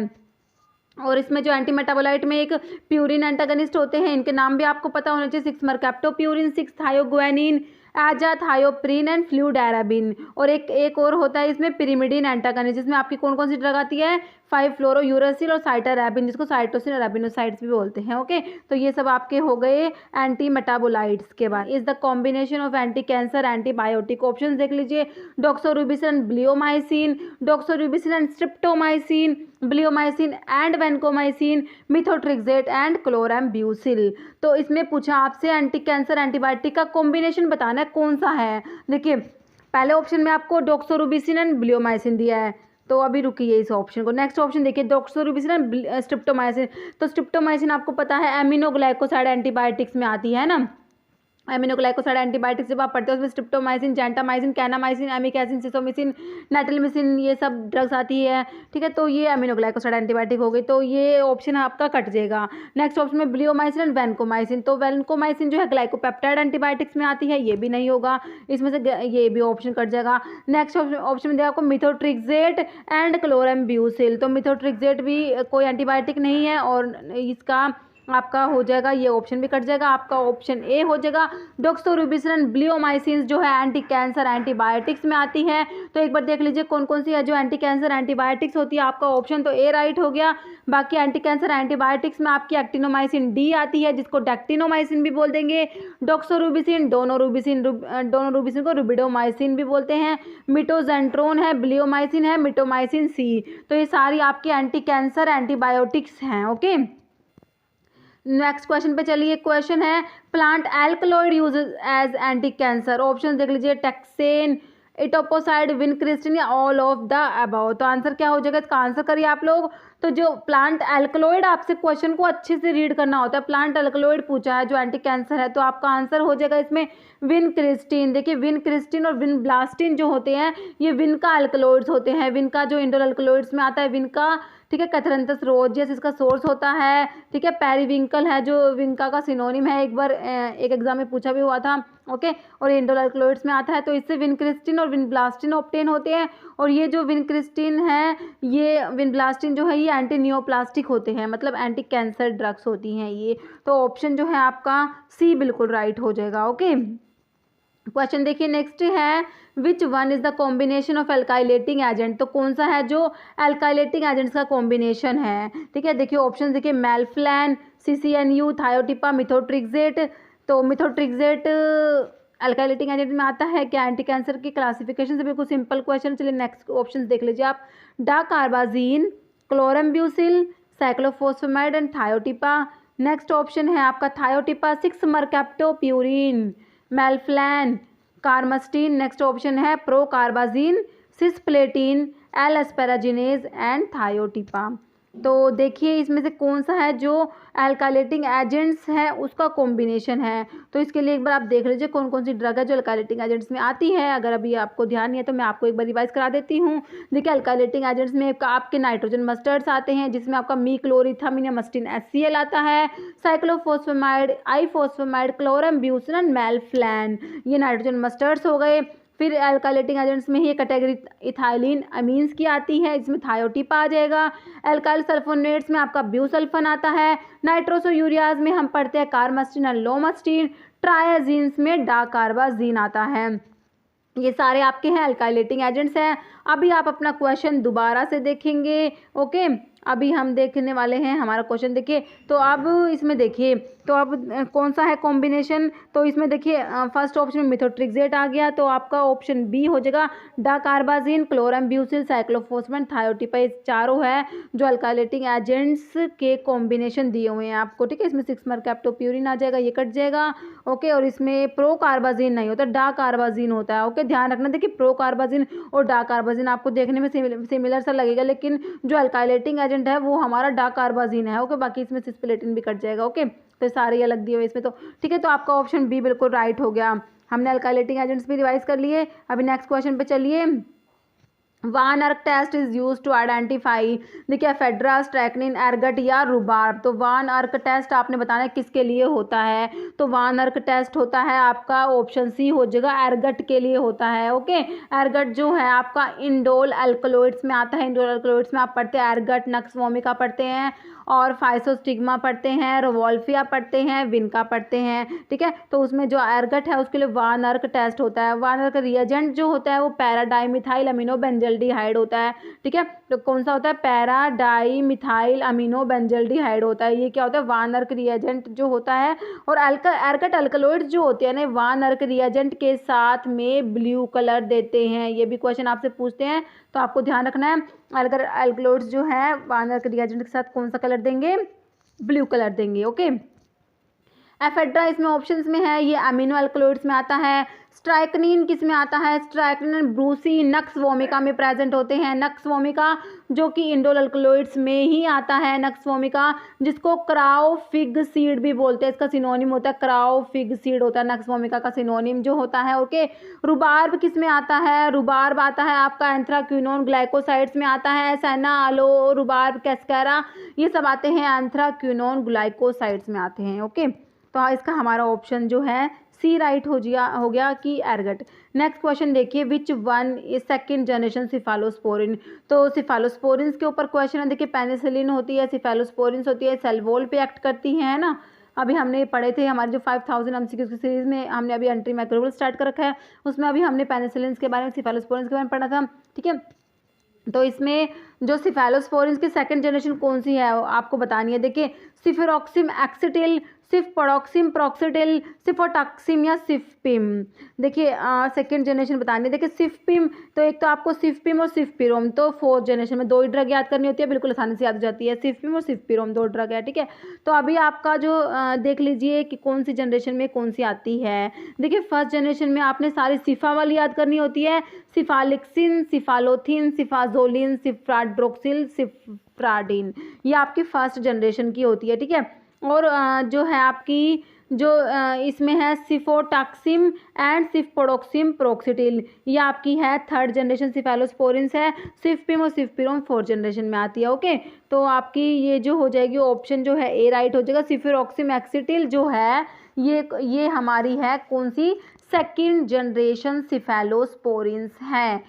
और इसमें जो एंटी मेटाबोलाइट में एक प्यूरिन एंटागनिस्ट होते हैं, इनके नाम भी आपको पता होना चाहिए, 6 मरकैप्टोप्यूरिन, 6 थायोग्वानिन, एजाथायोप्रिन एंड फ्लूडाराबिन। और एक और होता है इसमें पिरिमिडिन एंटागनिस्ट, जिसमें आपकी कौन कौन सी ड्रग आती है, 5-फ्लोरोयूरासिल और साइटारैबिन, जिसको साइटोसिन और रैबिनोसाइड्स भी बोलते हैं। ओके, तो ये सब आपके हो गए एंटी मेटाबोलाइट्स के बाद। Is the combination of anti cancer antibiotic, option देख लीजिए, doxorubicin, bleomycin, doxorubicin and streptomycin, bleomycin and vancomycin, methotrexate and chlorambucil. तो इसमें पूछा आपसे एंटी कैंसर एंटीबायोटिक का कॉम्बिनेशन बताना है कौन सा है। देखिए पहले ऑप्शन में आपको डॉक्सोरुबिसिन एंड ब्लियोमाइसिन दिया है, तो अभी रुकिए इस ऑप्शन को। नेक्स्ट ऑप्शन देखिए, डॉक्सोरुबिसिन एंड स्ट्रिप्टोमाइसिन। तो स्ट्रिप्टोमाइसिन आपको पता है एमिनोग्लाइकोसाइड एंटीबायोटिक्स में आती है ना, एमिनोग्लाइकोसाइड एंटीबायोटिक्स जब आप पढ़ते हो उसमें स्ट्रिप्टोमाइसिन, जेंटामाइसिन, कैनामाइसिन, एमिकैसिन, सिसोमिसिन, नाइट्रोमिसिन, ये सब ड्रग्स आती है। ठीक है, तो ये एमिनोग्लाइकोसाइड एंटीबायोटिक हो गई, तो ये ऑप्शन आपका कट जाएगा। नेक्स्ट ऑप्शन में ब्लियोमाइसिन एंड वैनकोमाइसिन, तो वैनकोमाइसिन जो है ग्लाइकोपेप्टाइड एंटीबायोटिक्स में आती है, ये भी नहीं होगा, इसमें से ये भी ऑप्शन कट जाएगा। नेक्स्ट ऑप्शन में देखा आपको मिथोट्रिक्सेट एंड क्लोराम्ब्यूसिल, तो मिथोट्रिक्सेट भी कोई एंटीबायोटिक नहीं है और इसका आपका हो जाएगा, ये ऑप्शन भी कट जाएगा, आपका ऑप्शन ए हो जाएगा। डॉक्सोरुबिसिन, ब्लियोमाइसिन जो है एंटी कैंसर एंटीबायोटिक्स में आती है। तो एक बार देख लीजिए कौन कौन सी है जो एंटी कैंसर एंटीबायोटिक्स होती है। आपका ऑप्शन तो ए राइट हो गया। बाकी एंटी कैंसर एंटीबायोटिक्स में आपकी एक्टिनोमाइसिन डी आती है, जिसको डेक्टिनोमाइसिन भी बोल देंगे। डॉक्सोरुबिसिन, डोनोरुबिसिन को रुबिडोमाइसिन भी बोलते हैं। मिटोजेंट्रोन है, ब्लियोमाइसिन है, मिटोमाइसिन सी। तो ये सारी आपकी एंटी कैंसर एंटीबायोटिक्स हैं। ओके, नेक्स्ट क्वेश्चन पे चलिए। क्वेश्चन है plant alkaloid use as anti cancer, option देख लीजिए, टेक्सेन, इटोपोसाइड, विनक्रिस्टिन या ऑल ऑफ द अबव। तो आंसर क्या हो जाएगा, इसका आंसर करिए आप लोग। तो जो प्लांट एल्कलॉइड, आपसे क्वेश्चन को अच्छे से रीड करना होता है। प्लांट एल्कलॉइड पूछा है जो एंटी कैंसर है, तो आपका आंसर हो जाएगा इसमें विनक्रिस्टिन। देखिए विनक्रिस्टिन और विनब्लास्टिन जो होते हैं ये विनका एल्कलॉइड्स होते हैं। विनका जो इंडोल एल्कलॉइड्स में आता है विनका, ठीक है, कैथरंथस रोजियस इसका सोर्स होता है। ठीक है, पेरीविंकल है जो विनका का सिनोनिम है, एक बार एक एग्जाम में पूछा भी हुआ था। ओके, और इंडोल एल्कलॉइड्स में आता है, तो इससे विनक्रिस्टिन और विनब्लास्टिन ऑब्टेन होते हैं। और ये जो विनक्रिस्टिन है, ये विनब्लास्टिन जो है ये एंटी नियोप्लास्टिक होते हैं, मतलब एंटी कैंसर ड्रग्स होती हैं ये। तो ऑप्शन जो है आपका सी बिल्कुल राइट हो जाएगा। ओके, क्वेश्चन देखिए नेक्स्ट है, which one is the combination of alkylating agent. तो कौन सा है जो एल्काइलेटिंग एजेंट्स का कॉम्बिनेशन है। ठीक है, देखिए ऑप्शन देखिए, मेल्फ्लैन, CCNU, थायोटिपा, मिथोट्रिक्सेट। तो मिथोट्रिक्सेट एल्काइलेटिंग एजेंट में आता है क्या। एंटी कैंसर की क्लासिफिकेशन से बिल्कुल सिंपल क्वेश्चन। चलिए नेक्स्ट ऑप्शन देख लीजिए आप, dacarbazine, chlorambucil, cyclophosphamide and thiotepa. Next option है आपका thiotepa, six mercaptopurine, melphalan, carmustine. Next option है procarbazine, cisplatin, L asparaginase and thiotepa. तो देखिए इसमें से कौन सा है जो एल्काइलेटिंग एजेंट्स है उसका कॉम्बिनेशन है। तो इसके लिए एक बार आप देख लीजिए कौन कौन सी ड्रग है जो एल्काइलेटिंग एजेंट्स में आती है। अगर अभी आपको ध्यान नहीं है तो मैं आपको एक बार रिवाइज करा देती हूँ। देखिए एल्काइलेटिंग एजेंट्स में आपके नाइट्रोजन मस्टर्ड्स आते हैं, जिसमें आपका मीक्लोरिथामिन या मस्टिन HCl आता है, साइक्लोफॉस्फेमाइड, आईफॉस्फेमाइड, क्लोराम्ब्यूसिन एंड मेल्फ्लैन, ये नाइट्रोजन मस्टर्ड्स हो गए। फिर एल्काइलेटिंग एजेंट्स में ही कैटेगरी इथाइलिन अमीन्स की आती है, इसमें थायोटिपा आ जाएगा। एल्काइल सल्फोनेट्स में आपका ब्यूसल्फन आता है। नाइट्रोसोयूरियाज में हम पढ़ते हैं कार्मस्टीन और लोमस्टीन। ट्रायाजीन्स में डाकार्बाजीन आता है। ये सारे आपके हैं एल्काइलेटिंग एजेंट्स हैं। अभी आप अपना क्वेश्चन दोबारा से देखेंगे। ओके, अभी हम देखने वाले हैं हमारा क्वेश्चन। देखिए तो अब इसमें देखिए तो अब कौन सा है कॉम्बिनेशन। तो इसमें देखिए फर्स्ट ऑप्शन में मिथोट्रिक्सेट आ गया, तो आपका ऑप्शन बी हो जाएगा डाकार्बाजीन, क्लोराम्ब्यूसिल, साइक्लोफॉस्फेट, थायोटिपा। ये चारों है जो अल्काइलेटिंग एजेंट्स के कॉम्बिनेशन दिए हुए हैं आपको। ठीक है, इसमें 6-मरकैप्टोप्यूरिन आ जाएगा, ये कट जाएगा। ओके, और इसमें प्रोकार्बाजीन नहीं होता, डाकार्बाजीन होता है। ओके, ध्यान रखना। देखिए प्रोकार्बाजीन और डाकार्बाजीन आपको देखने में सिमिलर सा लगेगा, लेकिन जो अल्काइलेटिंग एजेंट है वो हमारा डाकार्बाजीन है। ओके, बाकी इसमें सिस्प्लेटिन भी कट जाएगा। ओके, तो सारे अलग दिए हुए इसमें। तो ठीक है, तो आपका ऑप्शन बी बिल्कुल राइट हो गया। हमने अल्काइलेटिंग एजेंट्स भी रिवाइज कर लिए। अभी नेक्स्ट क्वेश्चन पे चलिए। Van Urk test is use to identify, देखिए एफेड्रा, स्ट्रैक्निन, एरगट या रुबार्ब। तो वान अर्क टेस्ट आपने बताना है किसके लिए होता है। तो वान अर्क टेस्ट होता है आपका ऑप्शन सी हो जाएगा, एरगट के लिए होता है। ओके, एरगट जो है आपका इंडोल एल्कलॉइड्स में आता है। इंडोल एल्कलॉइड्स में आप पढ़ते हैं एरगट, नक्स वोमिका पढ़ते हैं, और फाइसोस्टिग्मा पढ़ते हैं, रोवोल्फिया पढ़ते हैं, विनका पढ़ते हैं। ठीक है, तो उसमें जो एरगट है उसके लिए वान अर्क टेस्ट होता है। वान अर्क रिएजेंट जो होता है वो पैराडाइमिथाइल अमीनो बेंजल बेंजल्डिहाइड होता है, ठीक है। तो कौन सा होता है, para di methyl amino benzaldehyde होता है। ये क्या होता है, वान अर्क रिएजेंट जो होता है। और एर्गट अल्कलॉइड्स जो होते हैं ना, वान अर्क रिएजेंट के साथ में ब्लू कलर देते हैं। ये भी क्वेश्चन आपसे पूछते हैं, तो आपको ध्यान रखना है। अल्कलॉइड्स जो है वान अर्क रिएजेंट के साथ कौन सा कलर देंगे, ब्लू कलर देंगे, ओके। एफेड्रा इसमें ऑप्शंस में है, ये अमीनो अल्कलॉइड्स में आता है। स्ट्राइकनिन किस में आता है, स्ट्राइकनिन ब्रूसी नक्स वोमिका में प्रेजेंट होते हैं। नक्स वोमिका जो कि इंडोल अल्कलॉइड्स में ही आता है, नक्स वोमिका, जिसको क्राउ फिग सीड भी बोलते हैं। इसका सिनोनिम होता है क्राउ फिग सीड होता है नक्स वोमिका का सिनोनिम जो होता है, ओके। रुबार्ब किस में आता है, रुबार्ब आता है आपका एंथ्राक्विनोन ग्लाइकोसाइड्स में आता है। सेना अलो रुबार्ब कैस्कैरा ये सब आते हैं एंथ्राक्विनोन ग्लाइकोसाइड्स में आते हैं, ओके। तो इसका हमारा ऑप्शन जो है सी राइट हो गया कि एर्गट। नेक्स्ट क्वेश्चन देखिए, which one is second generation cephalosporin. तो सिफालोस्पोरिन्स के ऊपर क्वेश्चन है। देखिए पेनिसिलिन होती है, सिफालोस्पोरिन्स होती है, सेल वॉल पे एक्ट करती हैं, है ना। अभी हमने पढ़े थे हमारे जो 5000 MCQ की सीरीज में, हमने अभी एंट्री माइक्रोवेल स्टार्ट कर रखा है, उसमें अभी हमने पेनिसिलिन के बारे में, सिफालोस्पोरिन्स के बारे में पढ़ा था, ठीक है। तो इसमें जो सिफालोस्पोरिन्स की सेकंड जनरेशन कौन सी है आपको बतानी है। देखिए सिफेरॉक्सिम एक्सिटिल, सिफपॉडॉक्सिम प्रॉक्सिटिल, सिफोटॉक्सिम या सिफपिम। देखिए सेकंड जनरेशन बतानी है। देखिए सिफपिम, तो एक तो आपको सिफपिम और सिफपिरोम, तो फोर्थ जनरेशन में 2 ही ड्रग याद करनी होती है, बिल्कुल आसानी से याद हो जाती है। सिफपिम और सिफपिरोम 2 ड्रग है, ठीक है। तो अभी आपका जो देख लीजिए कि कौन सी जनरेशन में कौन सी आती है। देखिए फर्स्ट जनरेशन में आपने सारी सिफा वाली याद करनी होती है, सिफालिक्सिन, सिफालोथिन, सिफाजोलिन, सिफ्राड्रोक्सिल, सिफ्राडिन, ये आपकी फर्स्ट जनरेशन की होती है, ठीक है। और जो है आपकी जो इसमें है सिफोटॉक्सिम एंड सिफपोडॉक्सिम प्रोक्सिटिल, ये आपकी है थर्ड जनरेशन सिफेलोस्पोरिन्स है। सिफपिम और सिफपिरोम फोर्थ जनरेशन में आती है, ओके। तो आपकी ये जो हो जाएगी ऑप्शन जो है ए राइट हो जाएगा। सिफेरॉक्सिम एक्सिटिल जो है ये हमारी है कौन सी, सेकंड जनरेशन सिफेलोस्पोरिन्स है,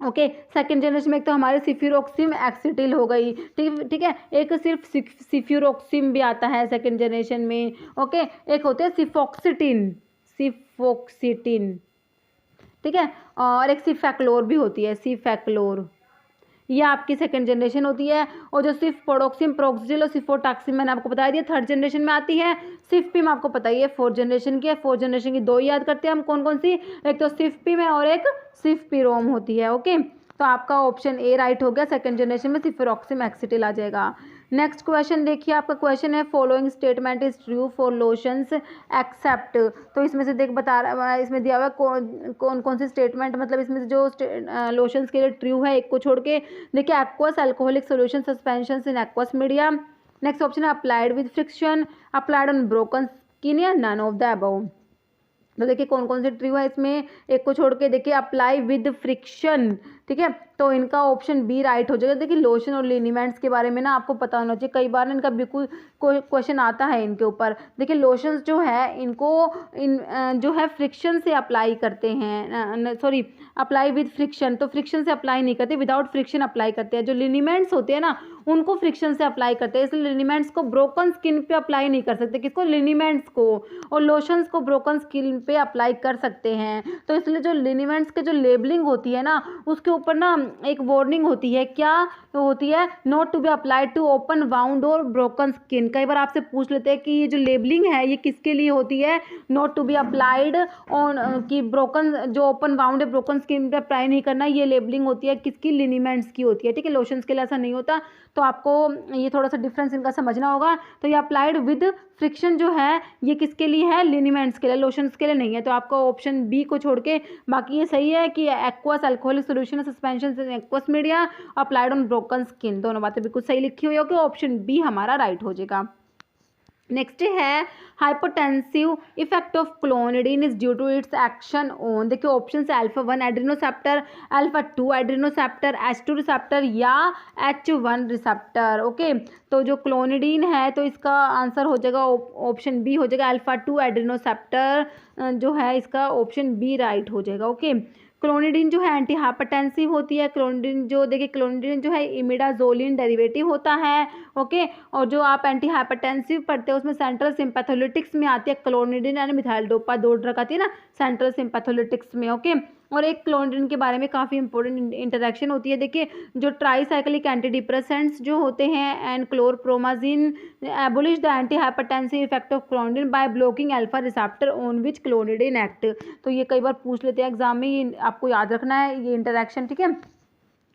ओके। सेकंड जनरेशन में एक तो हमारे सिफिरोक्सिम एक्सिटिल हो गई, ठीक है। एक सिर्फ सिफिरोक्सिम भी आता है सेकंड जनरेशन में, ओके। एक होते हैं सिफोक्सिटिन, ठीक है। और एक सिफैक्लोर भी होती है, सिफैक्लोर, ये आपकी सेकंड जनरेशन होती है। और जो सिफपोडॉक्सिम प्रोक्सिटिल और सिफोटॉक्सिम मैंने आपको बता दिया थर्ड जनरेशन में आती है। सिफपिम आपको पता ही है फोर्थ जनरेशन की है। फोर्थ जनरेशन की 2 याद करते हैं हम, कौन कौन सी, एक तो सिफपिम है और एक सिफपिरोम होती है, ओके। तो आपका ऑप्शन ए राइट हो गया, सेकंड जनरेशन में सिफिरोक्सिम एक्सिटिल आ जाएगा। नेक्स्ट क्वेश्चन देखिए, आपका क्वेश्चन है following statement is true for lotions except. तो इसमें से देख बता रहा, इसमें दिया हुआ कौन कौन से स्टेटमेंट, मतलब इसमें से जो लोशंस के लिए ट्रू है एक को छोड़ के। देखिए aqueous alcoholic solution suspension in aqueous media. Next option है applied with friction, applied on broken skin या नन ऑफ द अबव। तो देखिए कौन कौन से ट्रू है इसमें, एक को छोड़ के देखिए अप्लाई विद फ्रिक्शन, ठीक है। तो इनका ऑप्शन बी राइट हो जाएगा। देखिए लोशन और लिनीमेंट्स के बारे में ना आपको पता होना चाहिए, कई बार इनका बिल्कुल क्वेश्चन आता है इनके ऊपर। देखिए लोशंस जो है इनको जो है फ्रिक्शन से अप्लाई करते हैं, सॉरी अप्लाई विद फ्रिक्शन, तो फ्रिक्शन से अप्लाई नहीं करते, विदाउट फ्रिक्शन अप्लाई करते हैं। जो लिनीमेंट्स होते हैं ना उनको फ्रिक्शन से अप्लाई करते हैं, इसलिए लिनीमेंट्स को ब्रोकन स्किन पे अप्लाई नहीं कर सकते, किसको, लिनीमेंट्स को। और लोशंस को ब्रोकन स्किन पे अप्लाई कर सकते हैं। तो इसलिए जो लिनीमेंट्स के जो लेबलिंग होती है ना उसके ऊपर ना एक वार्निंग होती है, क्या होती है, not to be applied to open wound और ब्रोकन स्किन। कई बार आपसे पूछ लेते हैं कि ये जो लेबलिंग है ये किसके लिए होती है, not to be applied on कि ब्रोकन जो ओपन वाउंड है ब्रोकन स्किन पे अप्लाई नहीं करना, ये लेबलिंग होती है किसकी, लिनीमेंट्स की होती है, ठीक है। लोशंस के लिए ऐसा नहीं होता, तो आपको ये थोड़ा सा डिफरेंस इनका समझना होगा। तो ये अप्लाइड विद फ्रिक्शन जो है ये किसके लिए है, लिनीमेंट्स के लिए, लोशंस के लिए नहीं है। तो आपका ऑप्शन बी को छोड़ के बाकी ये सही है कि aqueous alcoholic solution suspension in aqueous media applied on broken skin, दोनों बातें बिल्कुल सही लिखी हुई होगी, ऑप्शन बी हमारा राइट हो जाएगा। नेक्स्ट है hypotensive effect of clonidine is due to its action on. देखिए ऑप्शन है α1 एड्रेनोसेप्टर, α2 एड्रेनोसेप्टर, H2 रिसेप्टर या H1 रिसेप्टर, ओके। तो जो क्लोनिडीन है तो इसका आंसर हो जाएगा ऑप्शन बी हो जाएगा, α2 एड्रेनोसेप्टर जो है इसका ऑप्शन बी राइट हो जाएगा, ओके। क्लोनिडीन जो है एंटी हाइपरटेंसिव होती है। क्लोनिडीन जो देखिए क्लोनिडीन जो है इमिडाजोलिन डेरिवेटिव होता है, ओके। और जो आप एंटी हाइपरटेंसिव पढ़ते हो उसमें सेंट्रल सिंपैथोलिटिक्स में आती है क्लोनिडीन यानी मिथाइल डोपा 2 ड्रग आती है ना सेंट्रल सिंपैथोलिटिक्स में, ओके। और एक क्लोंड्रिन के बारे में काफ़ी इंपॉर्टेंट इंटरेक्शन होती है। देखिए जो ट्राईसाइक्लिक एंटी डिप्रेसेंट्स जो होते हैं and chlorpromazine abolish the anti hypertensive effect of clonidine by blocking alpha receptor on which clonidine act. तो ये कई बार पूछ लेते हैं एग्जाम में, ये आपको याद रखना है ये इंटरेक्शन, ठीक है।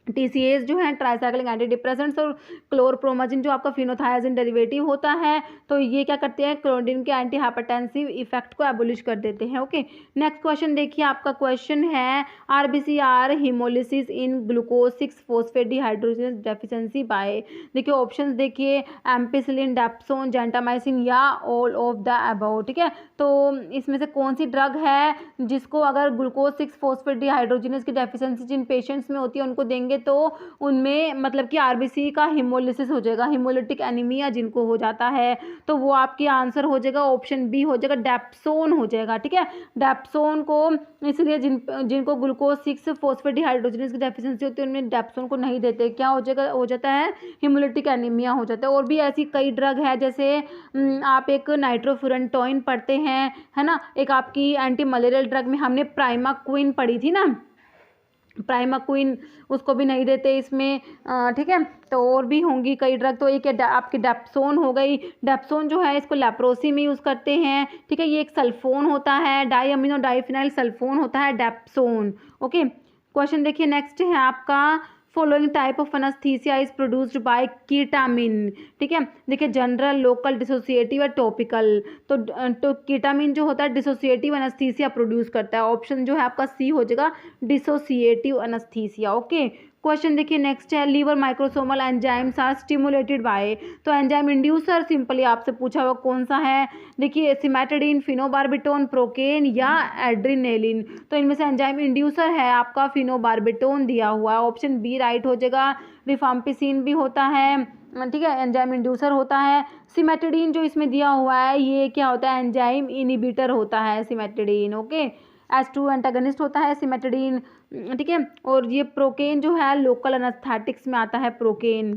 TCAs जो है ट्राईसाइक्लिक एंटी डिप्रेसेंट्स और क्लोरप्रोमाजिन जो आपका फिनोथायाजिन डेरिवेटिव होता है, तो ये क्या करते हैं क्लोंड्रिन के एंटी हाइपरटेंसिव इफेक्ट को एबोलिश कर देते हैं। ओके, नेक्स्ट क्वेश्चन देखिए, आपका क्वेश्चन है RBCR haemolysis in glucose 6 phosphate dehydrogenase deficiency by. देखिए ऑप्शंस देखिए एम्पिसिलिन, डेप्सोन, जेंटामाइसिन या ऑल ऑफ द अबव, ठीक है। तो इसमें से कौन सी ड्रग है जिसको अगर ग्लूकोज 6 फॉस्फेट डिहाइड्रोजनेज की डेफिशिएंसी जिन पेशेंट्स में होती है उनको देंगे तो उनमें मतलब कि RBC का हिमोलिसिस हो जाएगा, हिमोलिटिक एनीमिया जिनको हो जाता है, तो वो आपकी आंसर हो जाएगा ऑप्शन बी हो जाएगा, डेप्सोन हो जाएगा, ठीक है। डेप्सोन को इसलिए जिनको ग्लूकोज 6 फॉस्फेट डिहाइड्रोजनेज की डेफिशिएंसी होती है उनमें डेप्सोन को नहीं देते, क्या हो जाएगा, हो जाता है हिमोलिटिक एनीमिया हो जाता है। और भी ऐसी कई ड्रग है, जैसे आप एक नाइट्रोफुरेंटोइन पढ़ते हैं, है ना, एक आपकी एंटी मलेरियल ड्रग में हमने प्राइमाक्विन पढ़ी थी ना, प्राइमाक्विन, उसको भी नहीं देते इसमें, ठीक है। तो और भी होंगी कई ड्रग, तो एक आपकी डेप्सोन हो गई। डेप्सोन जो है इसको लेप्रोसी में यूज़ करते हैं, ठीक है। ये एक सल्फोन होता है, डाईअमीनो डाईफिनाइल सल्फोन होता है डेप्सोन। ओके, क्वेश्चन देखिए नेक्स्ट है आपका, following type of anaesthesia is produced by ketamine, ठीक है। देखिए जनरल, लोकल, डिसोसिएटिव और टॉपिकल। तो कीटामिन जो होता है डिसोसिएटिव एनेस्थीसिया प्रोड्यूस करता है, ऑप्शन जो है आपका सी हो जाएगा, डिसोसिएटिव एनेस्थीसिया। ओके, क्वेश्चन देखिए नेक्स्ट है, liver microsomal enzymes are stimulated by. तो एंजाइम इंड्यूसर सिंपली आपसे पूछा हुआ कौन सा है, देखिए सिमेटिडिन, फिनोबार्बिटोन, प्रोकेन या एड्रीनेलिन। तो इनमें से एंजाइम इंड्यूसर है आपका फिनोबार्बिटोन दिया हुआ है, ऑप्शन बी राइट हो जाएगा। रिफाम्पिसिन भी होता है, ठीक है, एंजाइम इंड्यूसर होता है। सिमेटिडिन जो इसमें दिया हुआ है ये क्या होता है, एंजाइम इनिबिटर होता है सिमेटिडिन। ओके, H2 एंटागनिस्ट होता है सिमेटिडिन, ठीक है। और ये प्रोकेन जो है लोकल एनेस्थेटिक्स में आता है प्रोकेन।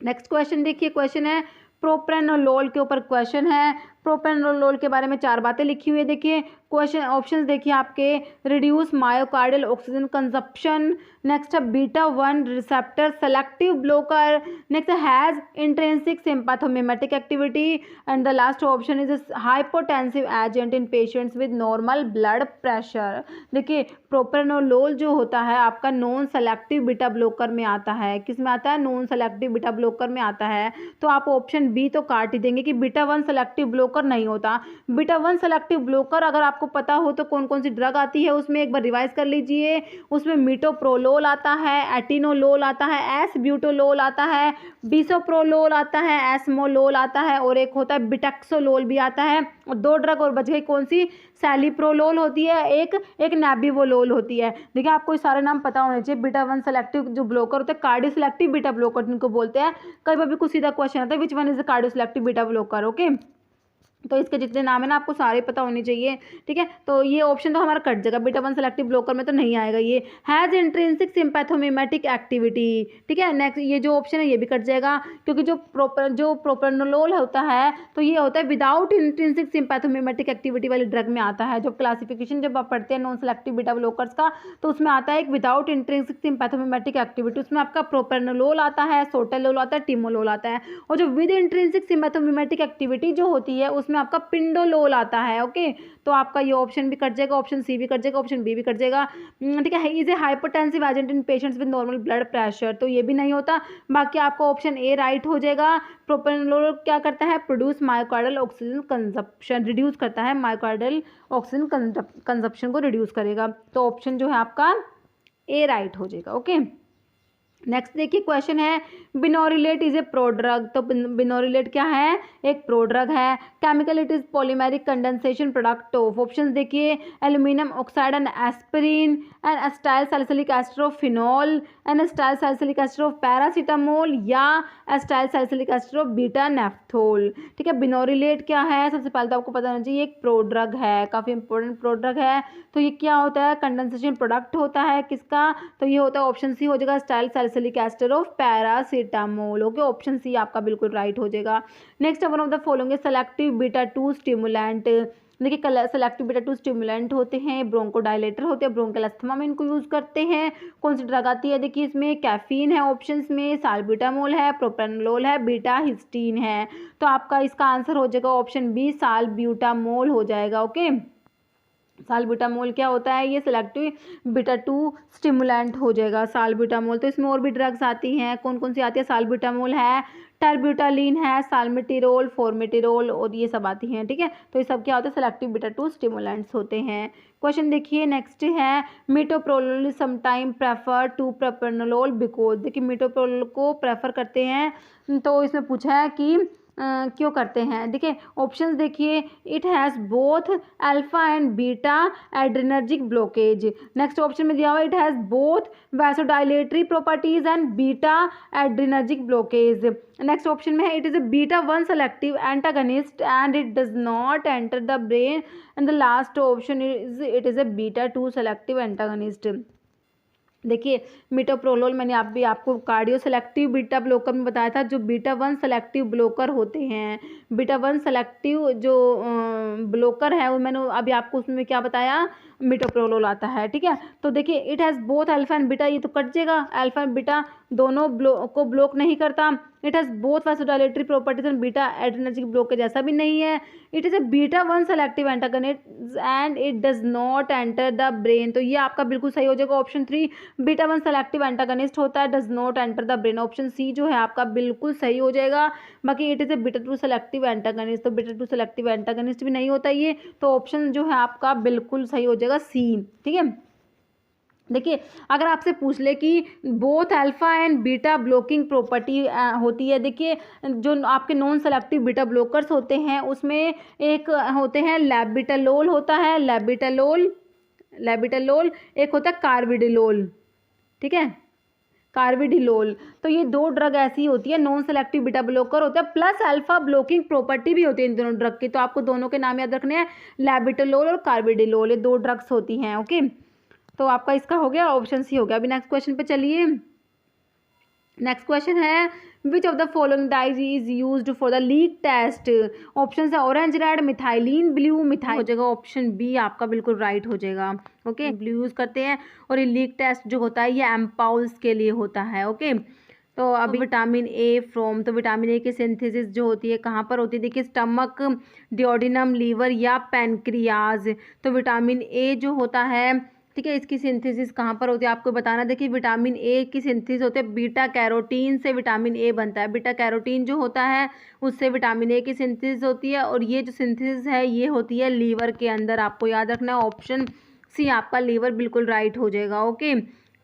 नेक्स्ट क्वेश्चन देखिए, क्वेश्चन है प्रोप्रेनोलोल के ऊपर क्वेश्चन है। प्रोप्रेनोलोल के बारे में 4 बातें लिखी हुई है। देखिए क्वेश्चन ऑप्शंस देखिए आपके, reduce myocardial oxygen consumption, next है beta 1 receptor selective blocker, next has intrinsic sympathomimetic activity, and the last option is hypotensive agent in patients with normal blood pressure. देखिए प्रोप्रेनोलोल जो होता है आपका नॉन सेलेक्टिव बीटा ब्लोकर में आता है, किस में आता है, नॉन सेलेक्टिव बीटा ब्लोकर में आता है। तो आप ऑप्शन बी तो काट ही देंगे कि बीटा 1 सेलेक्टिव ब्लोकर नहीं होता। बीटा 1 सेलेक्टिव ब्लोकर अगर आपको पता हो तो कौन कौन सी ड्रग आती है उसमें एक बार रिवाइज कर लीजिए। उसमें मीटोप्रोलोल आता है, एटिनोलोल आता है, एस ब्यूटोलोल आता है, बिसोप्रोलोल आता है, एस्मोलोल आता है, और एक होता है बिटेक्सोलोल भी आता है। और 2 ड्रग और बच गई, कौन सी, सैलिप्रोलोल होती है, एक नेबिवोलोल होती है। देखिए आपको सारे नाम पता होने चाहिए। बीटा 1 सेलेक्टिव जो ब्लोकर होता है, कार्डियो सेलेक्टिव बीटा ब्लोकर जिनको बोलते हैं, कई बार भी कुछ सीधा क्वेश्चन आता है which one is the cardio selective beta blocker. Okay, तो इसके जितने नाम है ना आपको सारे पता होने चाहिए, ठीक है। तो ये ऑप्शन तो हमारा कट जाएगा, बीटा 1 सेलेक्टिव ब्लोकर में तो नहीं आएगा ये। हैज इंट्रिंसिक सिंपैथोमिमेटिक एक्टिविटी, ठीक है। नेक्स्ट ये जो ऑप्शन है ये भी कट जाएगा, क्योंकि जो प्रोप्रेनोलोल होता है तो ये होता है विदाउट इंट्रिंसिक सिंपैथोमिमेटिक एक्टिविटी वाली ड्रग में आता है। जब क्लासिफिकेशन जब आप पढ़ते हैं नॉन सेलेक्टिव बीटा ब्लोकर्स का, तो उसमें आता है एक विदाउट इंट्रिंसिक सिंपैथोमिमेटिक एक्टिविटी, उसमें आपका प्रोप्रेनोलोल आता है, सोटेलोल आता है, टिमोलोल आता है। और जो विद इंट्रिंसिक सिंपैथोमिमेटिक एक्टिविटी जो होती है उसमें आपका पिंडोलोल आता है। ओके, तो आपका ये ऑप्शन भी कट जाएगा, ऑप्शन सी भी कट जाएगा, ऑप्शन बी भी कट जाएगा, ठीक है। Is a hypotensive agent in patients with normal blood pressure, तो ये भी नहीं होता। बाकी आपका ऑप्शन ए राइट हो जाएगा। प्रोप्रेनोलोल क्या करता है, produce myocardial oxygen consumption, reduce करता है मायोकार्डियल ऑक्सीजन कंजप्शन को रिड्यूस करेगा। तो ऑप्शन जो है आपका ए राइट हो जाएगा। ओके, नेक्स्ट देखिए क्वेश्चन है, बिनोरिलेट इज ए प्रोड्रग। तो बिनोरिलेट क्या है, एक प्रोड्रग है। Chemical it is polymeric condensation product of, option देखिए aluminium oxide and aspirin and acetyl salicylic ester of phenol and acetyl salicylic ester of paracetamol या acetyl salicylic ester of beta naphthol, ठीक है। बिनोरिलेट क्या है, सबसे पहले तो आपको पता होना चाहिए, एक प्रोड्रग है, काफ़ी इंपॉर्टेंट प्रोड्रग है। तो ये क्या होता है, कंडेंसेशन प्रोडक्ट होता है किसका, तो ये होता है ऑप्शन सी हो जाएगा, acetyl salicylic ester of paracetamol. Okay, option C आपका बिल्कुल राइट हो जाएगा। Next one of the following selective beta 2 stimulant, देखिए सेलेक्टिव बीटा 2 स्टिमुलेंट होते हैं, ब्रोंकोडायलेटर होते हैं, ब्रोंकियल अस्थमा में इनको यूज़ करते हैं। कौन सी ड्रग आती है, देखिए इसमें कैफीन है ऑप्शंस में, साल्ब्यूटामोल है, प्रोप्रानोलोल है, बीटा हिस्टीन है। तो आपका इसका आंसर हो जाएगा ऑप्शन बी, साल्ब्यूटामोल हो जाएगा। ओके, साल्ब्यूटामोल क्या होता है, ये सेलेक्टिव बीटा 2 स्टिमुलेंट हो जाएगा साल्ब्यूटामोल। तो इसमें और भी ड्रग्स आती हैं, कौन कौन सी आती है, साल्ब्यूटामोल है, टर्ब्यूटालिन है, साल्मिटिरोल, फॉर्मिटिरोल और ये सब आती हैं। ठीक है, तो ये सब क्या होता है, सेलेक्टिव बीटा 2 स्टिमुलेंट्स होते हैं। क्वेश्चन देखिए नेक्स्ट है, metoprolol sometime prefer to propranolol because. देखिए मिटोप्रोलोल को प्रेफर करते हैं, तो इसमें पूछा है कि क्यों करते हैं। देखिए ऑप्शंस देखिए, it has both alpha and beta adrenergic blockade. Next option में दिया हुआ it has both vasodilatory properties and beta adrenergic blockade. Next option में है it is a beta 1 selective antagonist and it does not enter the brain and the last option is it is a beta 2 selective antagonist. देखिए metoprolol मैंने आपको cardio selective beta blocker में बताया था, जो beta 1 selective blocker होते हैं। Beta 1 selective जो ब्लॉकर है वो मैंने अभी आपको उसमें क्या बताया, मिटोप्रोलोल आता है। ठीक है, तो देखिए it has both alpha and beta, ये तो कट जाएगा, अल्फा एंड बीटा दोनों को ब्लॉक नहीं करता। It has both vasodilatory properties and beta adrenergic blockade, ऐसा भी नहीं है। It is a beta 1 selective antagonist and it does not enter the brain. तो ये आपका बिल्कुल सही हो जाएगा ऑप्शन 3, बीटा 1 सेलेक्टिव एंटागनिस्ट होता है, does not enter the brain. Option C जो है आपका बिल्कुल सही हो जाएगा। बाकी it is a beta 2 selective antagonist, तो बीटा 2 सेलेक्टिव एंटागनिस्ट भी नहीं होता ये, तो ऑप्शन जो है आपका बिल्कुल सही हो जाएगा सी। ठीक है, देखिए अगर आपसे पूछ ले कि both alpha and beta blocking property होती है, देखिए जो आपके नॉन सेलेक्टिव बीटा ब्लॉकर्स होते हैं उसमें एक होते हैं लैबिटालोल होता है, लैबिटालोल एक होता है कार्बिडिलोल। ठीक है, कार्बिडिलोल। तो ये दो ड्रग ऐसी होती है, नॉन सेलेक्टिव बीटा ब्लॉकर होता है प्लस अल्फा ब्लॉकिंग प्रॉपर्टी भी होती है इन दोनों ड्रग की। तो आपको दोनों के नाम याद रखने हैं, लैबिटालोल और कार्बिडिलोल, ये दो ड्रग्स होती हैं। ओके, तो आपका इसका हो गया ऑप्शन सी हो गया। अभी नेक्स्ट क्वेश्चन पे चलिए। नेक्स्ट क्वेश्चन है which of the following dyes is used for the leak test. Option है orange red, methylene blue, methyl हो जाएगा ऑप्शन बी आपका बिल्कुल राइट हो जाएगा। ओके, ब्लू यूज करते हैं और ये लीक टेस्ट जो होता है ये एम्पाउल्स के लिए होता है। ओके, तो अभी विटामिन ए फ्रॉम, तो विटामिन ए की सिंथेसिस जो होती है कहाँ पर होती है, देखिए स्टमक, डिओडिनम, लीवर या पैनक्रियाज। तो विटामिन ए जो होता है, ठीक है, इसकी सिंथेसिस कहाँ पर होती है आपको बताना। देखिए विटामिन ए की सिंथेसिस होती है बीटा कैरोटीन से, विटामिन ए बनता है। बीटा कैरोटीन जो होता है उससे विटामिन ए की सिंथेसिस होती है और ये जो सिंथेसिस है ये होती है लीवर के अंदर। आपको याद रखना है ऑप्शन सी आपका लीवर बिल्कुल राइट हो जाएगा। ओके,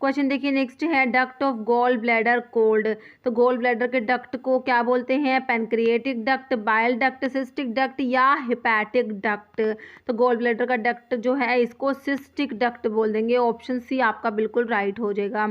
क्वेश्चन देखिए नेक्स्ट है duct of gall bladder called. तो गॉल ब्लैडर के डक्ट को क्या बोलते हैं, pancreatic duct, bile duct, cystic duct या हिपैटिक डक्ट। तो गॉल ब्लैडर का डक्ट जो है इसको सिस्टिक डक्ट बोल देंगे। ऑप्शन सी आपका बिल्कुल राइट हो जाएगा।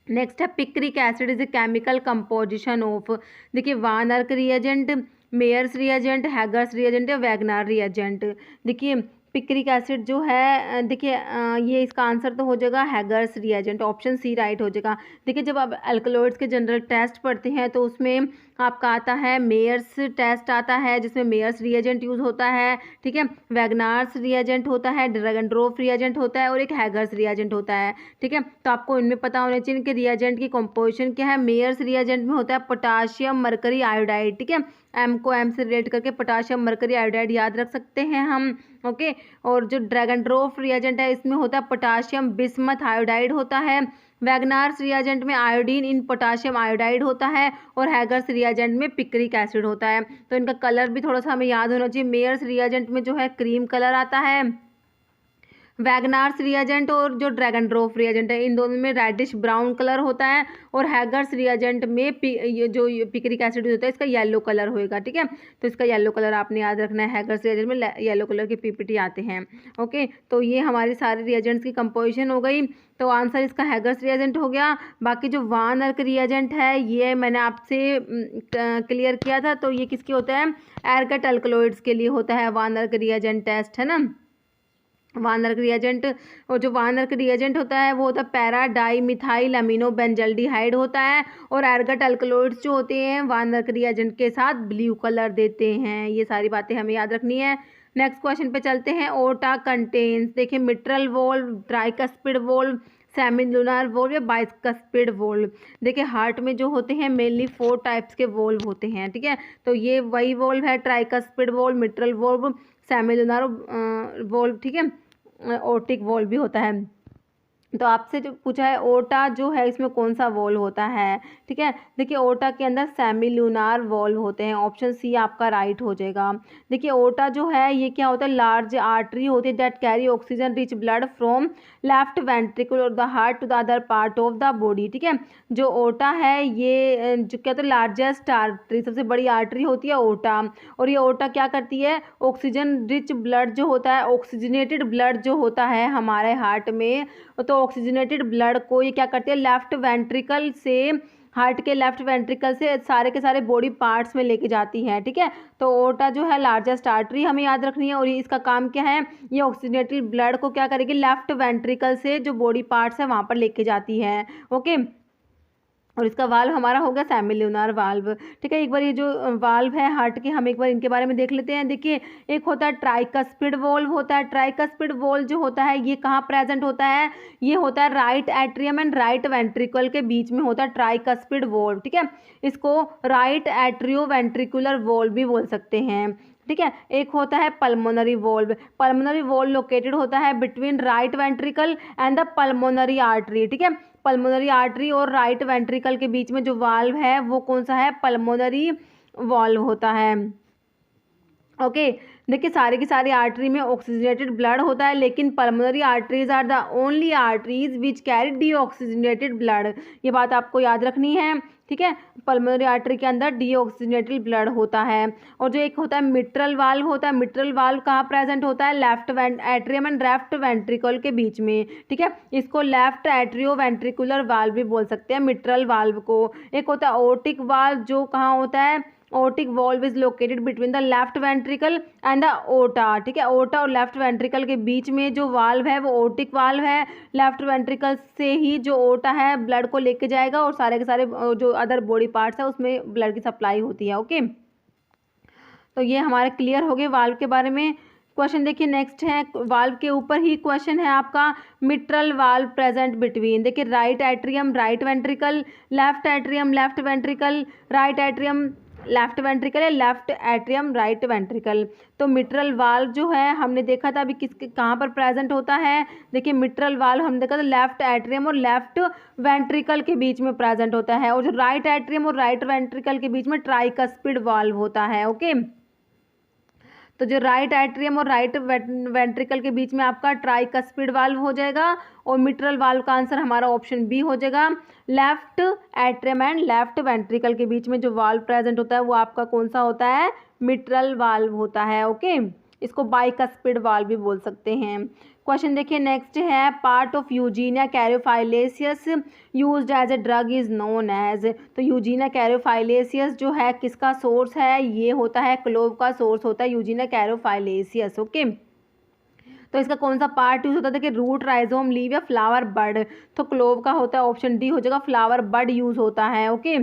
नेक्स्ट है picric acid is a chemical composition of. देखिए Van Urk reagent, Mayer's reagent, Hager's reagent या वैगनार रिएजेंट। देखिए पिक्रिक एसिड जो है, देखिए ये इसका आंसर तो हो जाएगा Hager's reagent, option C right हो जाएगा। देखिए जब आप अल्कलॉइड्स के जनरल टेस्ट पढ़ते हैं तो उसमें आपका आता है मेयर्स टेस्ट आता है जिसमें मेयर्स रिएजेंट यूज़ होता है। ठीक है, वैगनार्स रिएजेंट होता है, ड्रैगनड्रॉफ रिएजेंट होता है और एक हैगर्स रिएजेंट होता है। ठीक है, तो आपको इनमें पता होना चाहिए कि रिएजेंट की कंपोजिशन क्या है। मेयर्स रिएजेंट में होता है पोटाशियम मरकरी आयोडाइड। ठीक है, एम को एम से रिलेट करके पोटाशियम मरकरी आयोडाइड याद रख सकते हैं हम। ओके, और जो ड्रैगनड्रॉफ रिएजेंट है इसमें होता है पोटाशियम बिस्मथ आयोडाइड होता है। वैगनार्स रिएजेंट में आयोडीन इन पोटाशियम आयोडाइड होता है और हैगर्स रिएजेंट में पिक्रिक एसिड होता है। तो इनका कलर भी थोड़ा सा हमें याद होना चाहिए। मेयर्स रिएजेंट में जो है क्रीम कलर आता है, वैगनार्स रिएजेंट और जो ड्रैगनड्रॉफ रिएजेंट है इन दोनों में रेडिश ब्राउन कलर होता है और हैगर्स रिएजेंट में जो पिक्रिक एसिड होता है इसका येलो कलर होएगा। ठीक है, तो इसका येलो कलर आपने याद रखना है, हैगर्स रिएजेंट में येलो कलर के पीपीटी आते हैं। ओके, तो ये हमारे सारे रिएजेंट्स की कंपोजिशन हो गई। तो आंसर इसका हैगर्स रिएजेंट हो गया। बाकी जो वान आर्क रिएजेंट है ये मैंने आपसे क्लियर किया था, तो ये किसके होता है, एर्गट अल्कलॉइड्स के लिए होता है वान आर्क रिएजेंट टेस्ट, है ना। वान आर्क रिएजेंट, और जो वान आर्क रिएजेंट होता है वो होता है para di methyl amino benzaldehyde होता है और एर्गट अल्कलॉइड्स जो होते हैं वान आर्क रिएजेंट के साथ ब्लू कलर देते हैं। ये सारी बातें हमें याद रखनी है। नेक्स्ट क्वेश्चन पे चलते हैं। ओटा कंटेन्स, देखिए mitral valve, tricuspid valve, semilunar valve या बाइकस्पिड वॉल्व। देखिए हार्ट में जो होते हैं मेनली 4 टाइप्स के वॉल्व होते हैं, ठीक है। तो ये वही वॉल्व है, tricuspid valve, mitral valve, semilunar valve, ठीक है, ओटिक वॉल्व भी होता है। तो आपसे जो पूछा है ओटा जो है इसमें कौन सा वॉल्व होता है, ठीक है। देखिए ओटा के अंदर सेमिलुनार वॉल्व होते हैं, ऑप्शन सी आपका राइट हो जाएगा। देखिए ओटा जो है ये क्या होता है, लार्ज आर्टरी होती है that carry oxygen rich blood from left ventricle और the heart to the other part of the body, ठीक है। जो ओटा है ये जो क्या होता है, लार्जेस्ट आर्टरी, सबसे बड़ी आर्टरी होती है ओटा। और ये ओटा क्या करती है, ऑक्सीजन रिच ब्लड जो होता है, ऑक्सीजनेटेड ब्लड जो होता है हमारे हार्ट में, तो ऑक्सीजनेटेड ब्लड को ये क्या करती है, लेफ्ट वेंट्रिकल से, हार्ट के लेफ्ट वेंट्रिकल से सारे के सारे बॉडी पार्ट्स में लेके जाती है, ठीक है। तो ओटा जो है लार्जेस्ट आर्टरी हमें याद रखनी है, और इसका काम क्या है, ये ऑक्सीजनेटेड ब्लड को क्या करेगी, लेफ्ट वेंट्रिकल से जो बॉडी पार्ट्स है वहाँ पर लेके जाती है, ओके। और इसका वाल्व हमारा हो गया सेमिलुनर वाल्व, ठीक है। एक बार ये जो वाल्व है हार्ट के, हम एक बार इनके बारे में देख लेते हैं। देखिए एक होता है ट्राइकस्पिड वॉल्व होता है। ट्राइकस्पिड वॉल्व जो होता है ये कहाँ प्रेजेंट होता है, ये होता है right atrium and right ventricle के बीच में होता है ट्राइकस्पिड वॉल्व, ठीक है। इसको राइट एट्रियो वेंट्रिकुलर वॉल्व भी बोल सकते हैं, ठीक है। एक होता है pulmonary valve. Pulmonary valve located होता है between right ventricle and the pulmonary artery, ठीक है। पल्मोनरी आर्टरी और राइट वेंट्रिकल के बीच में जो वाल्व है वो कौन सा है, पल्मोनरी वाल्व होता है, ओके। देखिए सारी की सारी आर्टरी में ऑक्सीजनेटेड ब्लड होता है, लेकिन pulmonary arteries are the only arteries which carry deoxygenated blood. ये बात आपको याद रखनी है, ठीक है। पल्मोनरी आर्टरी के अंदर डीऑक्सीजनेटेड ब्लड होता है। और जो एक होता है मिट्रल वाल्व होता है, मिट्रल वाल्व कहाँ प्रेजेंट होता है, left atrium and left ventricle के बीच में, ठीक है। इसको लेफ्ट एट्रियो वेंट्रिकुलर वाल्व भी बोल सकते हैं मिट्रल वाल्व को। एक होता है ओटिक वाल्व, जो कहाँ होता है, otic valve is located between the left ventricle and the ओटा, ठीक है। ओटा और लेफ्ट वेंट्रिकल के बीच में जो वाल्व है वो ओटिक वाल्व है। लेफ्ट वेंट्रिकल से ही जो ओटा है ब्लड को लेके जाएगा और सारे के सारे जो अदर बॉडी पार्ट्स है उसमें ब्लड की सप्लाई होती है, ओके। तो ये हमारे क्लियर हो गए वाल्व के बारे में। क्वेश्चन देखिए नेक्स्ट है, वाल्व के ऊपर ही क्वेश्चन है आपका, मिट्रल वाल्व प्रेजेंट बिटवीन, देखिए right atrium right ventricle, left atrium left ventricle, right atrium left ventricle है, लेफ्ट एट्रियम राइट वेंट्रिकल। तो मिट्रल वाल्व जो है हमने देखा था अभी किसके कहाँ पर प्रेजेंट होता है, देखिए मिट्रल वाल्व हमने देखा था लेफ्ट एट्रियम और लेफ्ट वेंट्रिकल के बीच में प्रेजेंट होता है। और जो राइट एट्रियम और राइट वेंट्रिकल के बीच में ट्राइकस्पिड वाल्व होता है, ओके। तो जो राइट एट्रियम और राइट वेंट्रिकल के बीच में आपका ट्राइकस्पिड वाल्व हो जाएगा, और मिट्रल वाल्व का आंसर हमारा ऑप्शन बी हो जाएगा। Left atrium and left ventricle के बीच में जो वाल्व प्रेजेंट होता है वो आपका कौन सा होता है, मिट्रल वाल्व होता है, ओके। इसको बाइकस्पिड वाल्व भी बोल सकते हैं। क्वेश्चन देखिए नेक्स्ट है, part of Eugenia caryophyllus used as a drug is known as. तो यूजीनिया कैरियोफाइलेसियस जो है किसका सोर्स है, ये होता है क्लोव का सोर्स होता है यूजीनिया कैरियोफाइलेसियस, ओके। तो इसका कौन सा पार्ट यूज होता है, देखिए रूट, राइजोम, लीव या फ्लावर बड। तो क्लोव का होता है, ऑप्शन डी हो जाएगा, फ्लावर बड यूज होता है, ओके।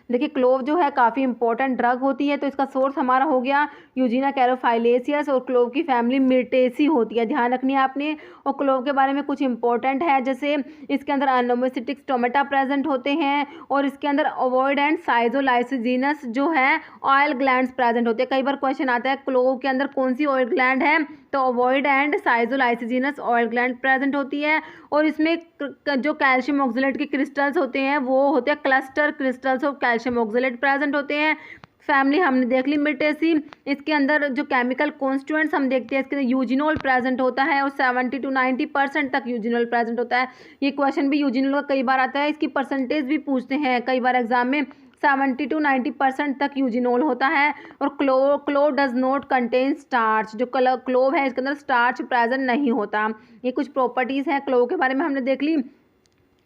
देखिए क्लोव जो है काफ़ी इंपॉर्टेंट ड्रग होती है, तो इसका सोर्स हमारा हो गया यूजीनिया कैरियोफाइलेसियस, और क्लोव की फैमिली मिर्टेसी होती है, ध्यान रखनी है आपने। और क्लोव के बारे में कुछ इंपॉर्टेंट है, जैसे इसके अंदर अनोमोसिटिक स्टोमेटा प्रेजेंट होते हैं, और इसके अंदर ओवॉइड एंड साइजोलाइसिजीनस जो है ऑयल ग्लैंड्स प्रेजेंट होते हैं। कई बार क्वेश्चन आता है क्लोव के अंदर कौन सी ऑयल ग्लैंड है, तो ovoid and schizolysigenous oil gland present होती है। और इसमें जो कैल्शियम ऑक्सलेट के क्रिस्टल्स होते हैं वो होते हैं cluster crystals of calcium oxalate present होते हैं। फैमिली हमने देख ली मिर्टेसी। इसके अंदर जो केमिकल कॉन्स्टिट्यूएंट्स हम देखते हैं, इसके अंदर यूजिनोल प्रेजेंट होता है, और 70 to 90% तक यूजिनोल प्रेजेंट होता है। ये क्वेश्चन भी यूजिनोल का कई बार आता है, इसकी परसेंटेज भी पूछते हैं कई बार एग्जाम में। 70 to 90% तक यूजिनोल होता है। और clove does not contain starch, जो क्लोव है इसके अंदर स्टार्च प्रेजेंट नहीं होता। ये कुछ प्रॉपर्टीज़ हैं क्लोव के बारे में हमने देख ली।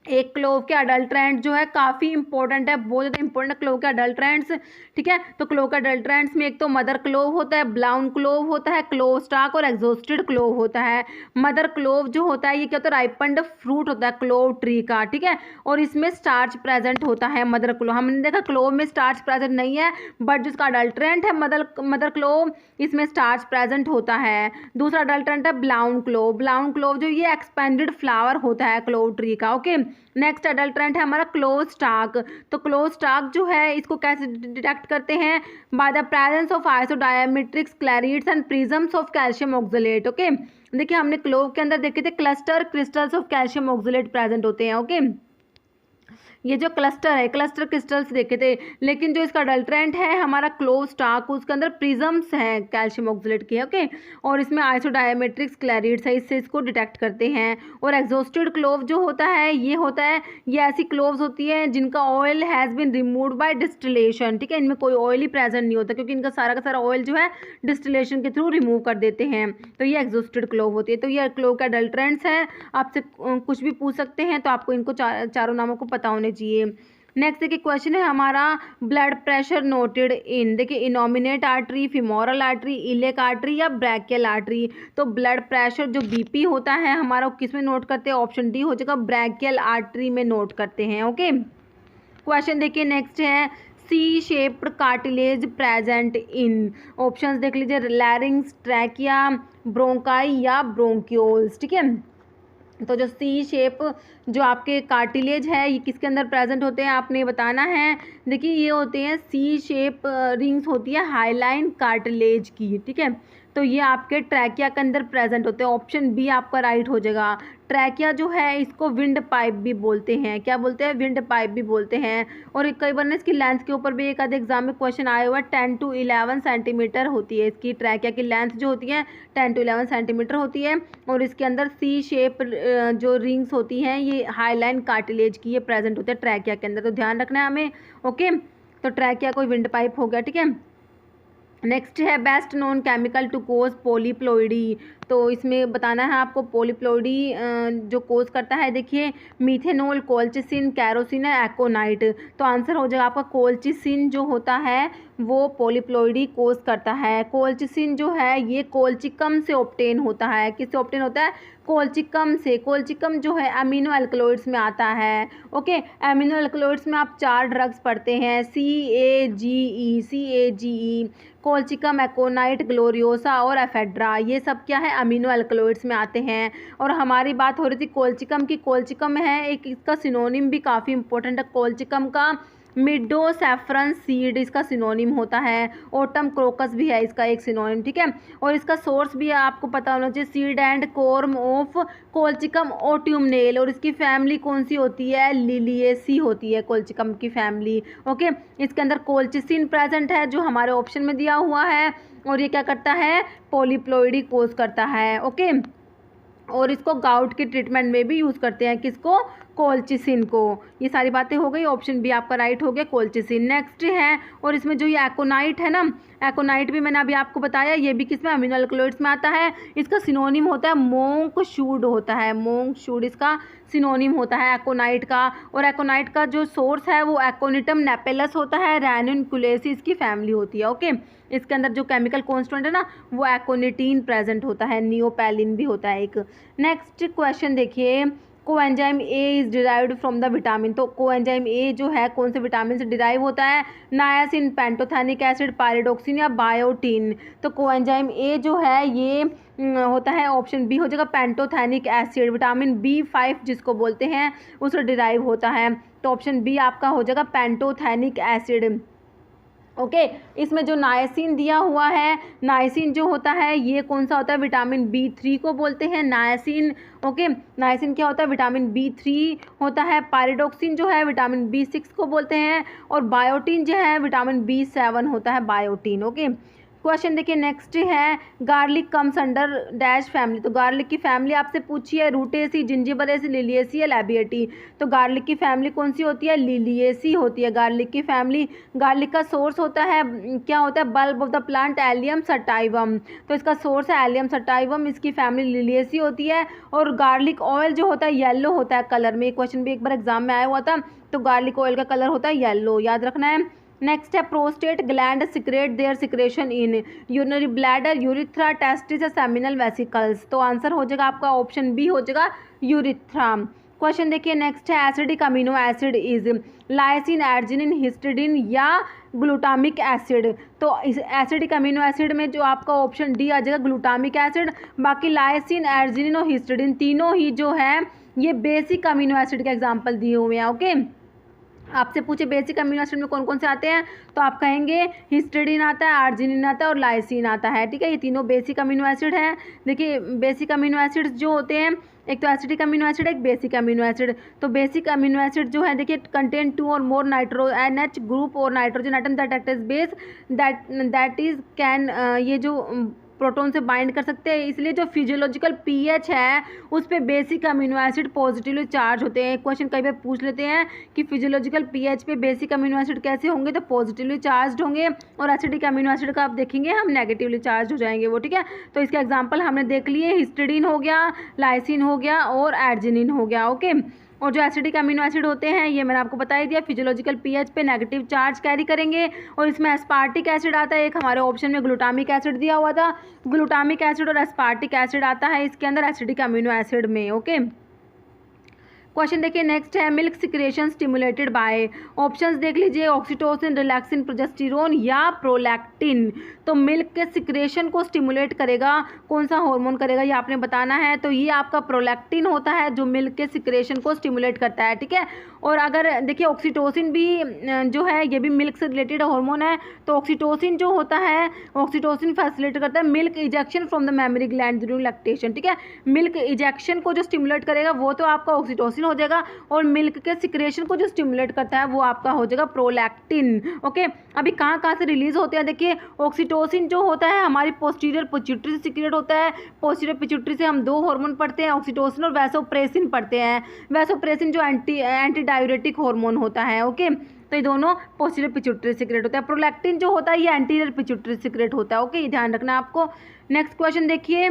एक क्लोव के अडल्ट्रेंट जो है काफ़ी इंपॉर्टेंट है, बहुत ज़्यादा इंपॉर्टेंट है क्लोव के अडल्ट्रेंट्स, ठीक है। तो क्लोव के अडल्ट्रेंट्स में एक तो मदर क्लोव होता है, ब्राउन क्लोव होता है, क्लोव स्टाक और एग्जॉस्टेड क्लोव होता है। मदर क्लोव जो होता है ये क्या होता है, राइपन्ड फ्रूट होता है क्लोव ट्री का, ठीक है। और इसमें स्टार्च प्रेजेंट होता है मदर क्लोव। हमने देखा क्लोव में स्टार्च प्रेजेंट नहीं है, बट जिसका अडल्ट्रेंट है मदर क्लोव, इसमें स्टार्च प्रेजेंट होता है। दूसरा अडल्ट्रेंट है ब्राउन क्लोव। ब्राउन क्लोव जो ये एक्सपेंडेड फ्लावर होता है क्लोव ट्री का, ओके। नेक्स्ट अडल्ट्रेंट है हमारा क्लोव स्टाक। तो क्लोव स्टाक जो है इसको कैसे डिटेक्ट करते हैं, by the presence of isodiametric sclereids and prisms of calcium oxalate, okay. देखिए हमने क्लोव के अंदर देखे थे cluster crystals of calcium oxalate present होते हैं, ओके। ये जो क्लस्टर है, क्लस्टर क्रिस्टल्स देखे थे, लेकिन जो इसका अडल्ट्रेंट है हमारा क्लोव स्टाक, उसके अंदर प्रिज्म्स हैं कैल्शियम ऑक्सलेट के, ओके। और इसमें आइसोडायमेट्रिक स्क्लेरिड्स है, इससे इसको डिटेक्ट करते हैं। और एग्जॉस्टेड क्लोव जो होता है ये ऐसी क्लोव्स होती हैं जिनका oil has been removed by distillation, ठीक है। इनमें कोई ऑयल ही प्रेजेंट नहीं होता क्योंकि इनका सारा का सारा ऑयल जो है डिस्टिलेशन के थ्रू रिमूव कर देते हैं, तो ये एग्जॉस्टेड क्लोव होती है। तो ये क्लोव के अडल्ट्रेंट्स हैं, आपसे कुछ भी पूछ सकते हैं, तो आपको इनको चारों नामों को पता होने चाहिए। नेक्स्ट देखिए क्वेश्चन है हमारा, ब्लड प्रेशर नोटेड इन, देखिए innominate artery, femoral artery, elec artery या ब्रैकियल आर्टरी। तो ब्लड प्रेशर जो बीपी होता है हमारा, किस में नोट करते हैं, ऑप्शन डी हो जाएगा, ब्रैकियल आर्टरी में नोट करते हैं, ओके। क्वेश्चन देखिए नेक्स्ट है, C shaped cartilage present in, options देख लीजिए, लैरिंग्स, ट्रैकिया, ब्रोंकाई या ब्रोंक्यूल्स, ठीक है। तो जो सी शेप जो आपके कार्टिलेज है ये किसके अंदर प्रेजेंट होते हैं आपने बताना है। देखिए ये होते हैं सी शेप रिंग्स होती है हाईलाइन कार्टिलेज की, ठीक है। तो ये आपके ट्रैकिया के अंदर प्रेजेंट होते हैं, ऑप्शन बी आपका राइट हो जाएगा। ट्रैकिया जो है इसको विंड पाइप भी बोलते हैं, क्या बोलते हैं, विंड पाइप भी बोलते हैं। और कई बार ना इसकी लेंथ के ऊपर भी एक आधे एग्जाम में क्वेश्चन आया हुआ है, 10 to 11 सेंटीमीटर होती है इसकी ट्रैकिया की लेंथ जो होती है 10 to 11 सेंटीमीटर होती है। और इसके अंदर सी शेप जो रिंग्स होती हैं ये हाईलाइन कार्टिलेज की ये प्रेजेंट होते हैं ट्रैकिया के अंदर, तो ध्यान रखना है हमें, ओके। तो ट्रैकिया कोई विंड पाइप हो गया, ठीक है। नेक्स्ट है best known chemical to cause polyploidy, तो इसमें बताना है आपको पॉलीप्लोइडी जो कोज करता है, देखिए मीथेनॉल, कोल्चिसिन, कैरोसिन या एकोनाइट। तो आंसर हो जाएगा आपका कोल्चिसिन जो होता है वो पॉलीप्लोइडी कोज करता है। कोल्चिसिन जो है ये कोल्चिकम से ऑब्टेन होता है, किससे ऑब्टेन होता है, कोल्चिकम से। कोल्चिकम जो है अमीनो एल्कलॉइड्स में आता है, ओके। अमीनो एल्कलॉइड्स में आप 4 ड्रग्स पढ़ते हैं, CAGE, कोल्चिकम, एकोनाइट, ग्लोरियोसा और एफेड्रा, ये सब क्या है अमीनो एल्कलॉइड्स में आते हैं। और हमारी बात हो रही थी कोल्चिकम की, कोल्चिकम है एक, इसका सिनोनिम भी काफ़ी इंपॉर्टेंट है कोल्चिकम का, मिडो सैफरन सीड इसका सिनोनिम होता है, ओटम क्रोकस भी है इसका एक सिनोनिम, ठीक है। और इसका सोर्स भी आपको पता होना चाहिए, seed and korma of colchicum ऑट्यूमनेल। और इसकी फैमिली कौन सी होती है, लिलिएसी होती है कोल्चिकम की फैमिली, ओके। इसके अंदर कोल्चिसिन प्रेजेंट है जो हमारे ऑप्शन में दिया हुआ है, और ये क्या करता है पॉलीप्लोइडी कोज करता है, ओके। और इसको गाउट के ट्रीटमेंट में भी यूज़ करते हैं, किसको, कोल्चिसिन को। ये सारी बातें हो गई, ऑप्शन बी आपका राइट हो गया कोल्चिसिन। नेक्स्ट है, और इसमें जो ये एकोनाइट है ना, एकोनाइट भी मैंने अभी आपको बताया, ये भी किसमें अमीनो एल्कलॉइड्स में आता है। इसका सिनोनिम होता है मोंक शूड होता है, मोंक शूड इसका सिनोनिम होता है एकोनाइट का। और एकोनाइट का जो सोर्स है वो एकोनिटम नेपेलस होता है, रैनुनकुलेसी इसकी फैमिली होती है, ओके। इसके अंदर जो केमिकल कॉन्स्टेंट है ना वो एक्ोनिटीन प्रेजेंट होता है, नियोपैलिन भी होता है एक। नेक्स्ट क्वेश्चन देखिए, coenzyme A is derived from the vitamin. तो कोएंजाइम ए जो है कौन से विटामिन से डिराइव होता है, नायासिन, पेंटोथेनिक एसिड, पायरिडोक्सिन या बायोटीन। तो कोएंजाइम ए जो है ये होता है, ऑप्शन बी हो जाएगा पेंटोथेनिक एसिड, विटामिन B5 जिसको बोलते हैं उससे डिराइव होता है। तो ऑप्शन बी आपका हो जाएगा पेंटोथेनिक एसिड, ओके। इसमें जो नायसिन दिया हुआ है, नायसिन जो होता है ये कौन सा होता है, विटामिन B3 को बोलते हैं नायसिन, ओके। नायसिन क्या होता है, विटामिन B3 होता है। पायरिडोक्सिन जो है विटामिन B6 को बोलते हैं, और बायोटीन जो है विटामिन B7 होता है, बायोटीन, ओके। क्वेश्चन देखिए नेक्स्ट है, garlic comes under dash family. तो गार्लिक की फैमिली आपसे पूछी है रूटेसी, जिंजिबरेसी, लिलिएसी या लैबिएटी। तो गार्लिक की फैमिली कौन सी होती है? लिलिएसी होती है गार्लिक की फैमिली। गार्लिक का सोर्स होता है, क्या होता है? Bulb of the plant allium sativum. तो इसका सोर्स है एलियम सटाइवम, इसकी फैमिली लिलिएसी होती है। और गार्लिक ऑयल जो होता है येलो होता है कलर में, क्वेश्चन भी एक बार एग्जाम में आया हुआ था। तो गार्लिक ऑयल का कलर होता है येलो, याद रखना है। नेक्स्ट है, prostate gland secrete their secretion in urinary bladder, urethra, testis या सेमिनल वेसिकल्स। तो आंसर हो जाएगा आपका ऑप्शन बी हो जाएगा यूरिथ्रा। क्वेश्चन देखिए नेक्स्ट है, acidic amino acid is lysine, arginine, histidine या ग्लूटामिक एसिड। तो इस एसिडिक अमीनो एसिड में जो आपका ऑप्शन डी आ जाएगा ग्लूटामिक एसिड। बाकी लाइसिन, एर्जिनिन और हिस्टिडीन तीनों ही जो है ये बेसिक अमीनो एसिड के एग्जाम्पल दिए हुए हैं। ओके, आपसे पूछे बेसिक अमीनो एसिड में कौन कौन से आते हैं, तो आप कहेंगे हिस्टिडीन आता है, आर्जिनिन आता है और लाइसिन आता है। ठीक है, ये तीनों बेसिक अमीनो एसिड हैं। देखिए बेसिक अमीनो एसिड्स जो होते हैं, एक तो एसिडिक अमीनो एसिड, एक बेसिक अमीनो एसिड। तो बेसिक अमीनो एसिड जो है देखिए कंटेन 2 और मोर नाइट्रो NH ग्रुप और nitrogen atom that act as base, that is can, ये जो प्रोटॉन से बाइंड कर सकते हैं। इसलिए जो फिजियोलॉजिकल पीएच है उस पे basic amino acid positively charge होते हैं। क्वेश्चन कई बार पूछ लेते हैं कि फिजियोलॉजिकल पीएच पे बेसिक अमीनो एसिड कैसे होंगे, तो पॉजिटिवली चार्ज होंगे। और एसिडिक अमीनो एसिड का आप देखेंगे हम नेगेटिवली चार्ज हो जाएंगे वो। ठीक है, तो इसके एग्जाम्पल हमने देख लिए, हिस्टिडीन हो गया, लाइसिन हो गया और एर्जिनिन हो गया। ओके, और जो एसिडिक अमीनो एसिड होते हैं ये मैंने आपको बता ही दिया, फिजियोलॉजिकल पीएच पे नेगेटिव चार्ज कैरी करेंगे। और इसमें एस्पार्टिक एसिड आता है, एक हमारे ऑप्शन में ग्लूटामिक एसिड दिया हुआ था, ग्लूटामिक एसिड और एस्पार्टिक एसिड आता है इसके अंदर एसिडिक अमीनो एसिड में। ओके, क्वेश्चन देखिए नेक्स्ट है, milk secretion stimulated by, options देख लीजिए, ऑक्सीटोसिन, रिलैक्सिन, प्रोजेस्टेरोन या प्रोलैक्टिन। तो मिल्क के सिक्रेशन को स्टिमुलेट करेगा कौन सा हार्मोन करेगा, ये आपने बताना है। तो ये आपका प्रोलैक्टिन होता है जो मिल्क के सिक्रेशन को स्टिमुलेट करता है। ठीक है, और अगर देखिए ऑक्सीटोसिन भी जो है ये भी मिल्क से रिलेटेड हार्मोन है। तो ऑक्सीटोसिन जो होता है, ऑक्सीटोसिन फैसिलिटेट करता है milk ejection from the memory gland during lactation. ठीक है, मिल्क इजेक्शन को जो स्टिमुलेट करेगा वो तो आपका ऑक्सीटोसिन हो जाएगा, और मिल्क के सिक्रेशन को जो स्टिमुलेट करता है वो आपका हो जाएगा प्रोलैक्टिन। ओके, अभी कहाँ कहाँ से रिलीज होते हैं, देखिए ऑक्सीटोसिन जो होता है हमारी पोस्टीरियर पिट्यूटरी से सिक्रेट होता है। पोस्टीरियर पिट्यूटरी से हम दो हार्मोन पढ़ते हैं, ऑक्सीटोसिन और वैसोप्रेसिन पढ़ते हैं। वैसोप्रेसिन जो एंटी डाययूरेटिक हार्मोन होता है। ओके, तो ये दोनों पोस्टीरियर पिट्यूटरी सीक्रेट होता है। प्रोलैक्टिन जो होता है ये एंटीरियर पिट्यूटरी सीक्रेट होता है। ओके, ये ध्यान रखना आपको। नेक्स्ट क्वेश्चन देखिए,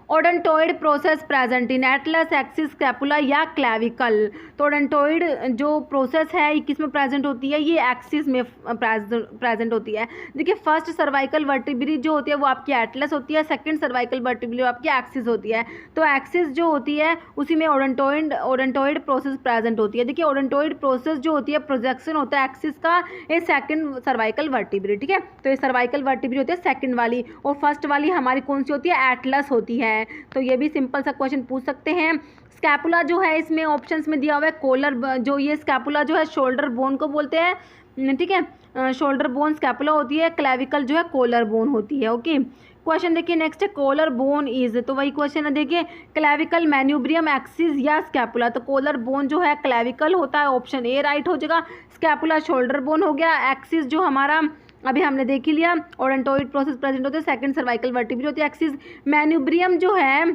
odontoid process present in atlas, axis, scapula या क्लैविकल। तो ओडंटोइड जो प्रोसेस है ये किस में प्रेजेंट होती है, ये एक्सिस में प्रेजेंट होती है। देखिए फर्स्ट सर्वाइकल वर्टिब्री जो होती है वो आपकी एटलस होती है, सेकंड सर्वाइकल वर्टिब्री आपकी एक्सिस होती है। तो एक्सिस जो होती है उसी में ओडंटोइड प्रोसेस प्रेजेंट होती है। देखिए ओडंटोइड प्रोसेस जो होती है प्रोजेक्शन होता है एक्सिस का, ये सेकंड सर्वाइकल वर्टिब्री। ठीक है, तो ये सर्वाइकल वर्टिब्री होती है सेकंड वाली, और फर्स्ट वाली हमारी कौन सी होती है, एटलस होती है। तो ये भी सिंपल सा क्वेश्चन पूछ सकते हैं। स्कैपुला जो है इसमें ऑप्शंस में दिया हुआ है कोलर, जो ये स्कैपुला जो है शोल्डर बोन को बोलते हैं। ठीक है, शोल्डर बोन स्कैपुला होती है, क्लेविकल जो है कोलर बोन होती है। ओके, क्वेश्चन देखिए नेक्स्ट है, कोलर बोन इज, तो वही क्वेश्चन है देखिए, क्लेविकल, मैन्यूब्रियम, एक्सिस या स्कैपुला। तो कोलर बोन जो है क्लेविकल होता है, ऑप्शन ए राइट हो जाएगा। स्कैपुला शोल्डर बोन हो गया, एक्सिस जो हमारा अभी हमने देख ही लिया, ओडंटोइड प्रोसेस प्रेजेंट होते हैं, सेकंड सर्वाइकल वर्टिब्री होती है, एक्सिस। मैन्यूब्रियम जो है,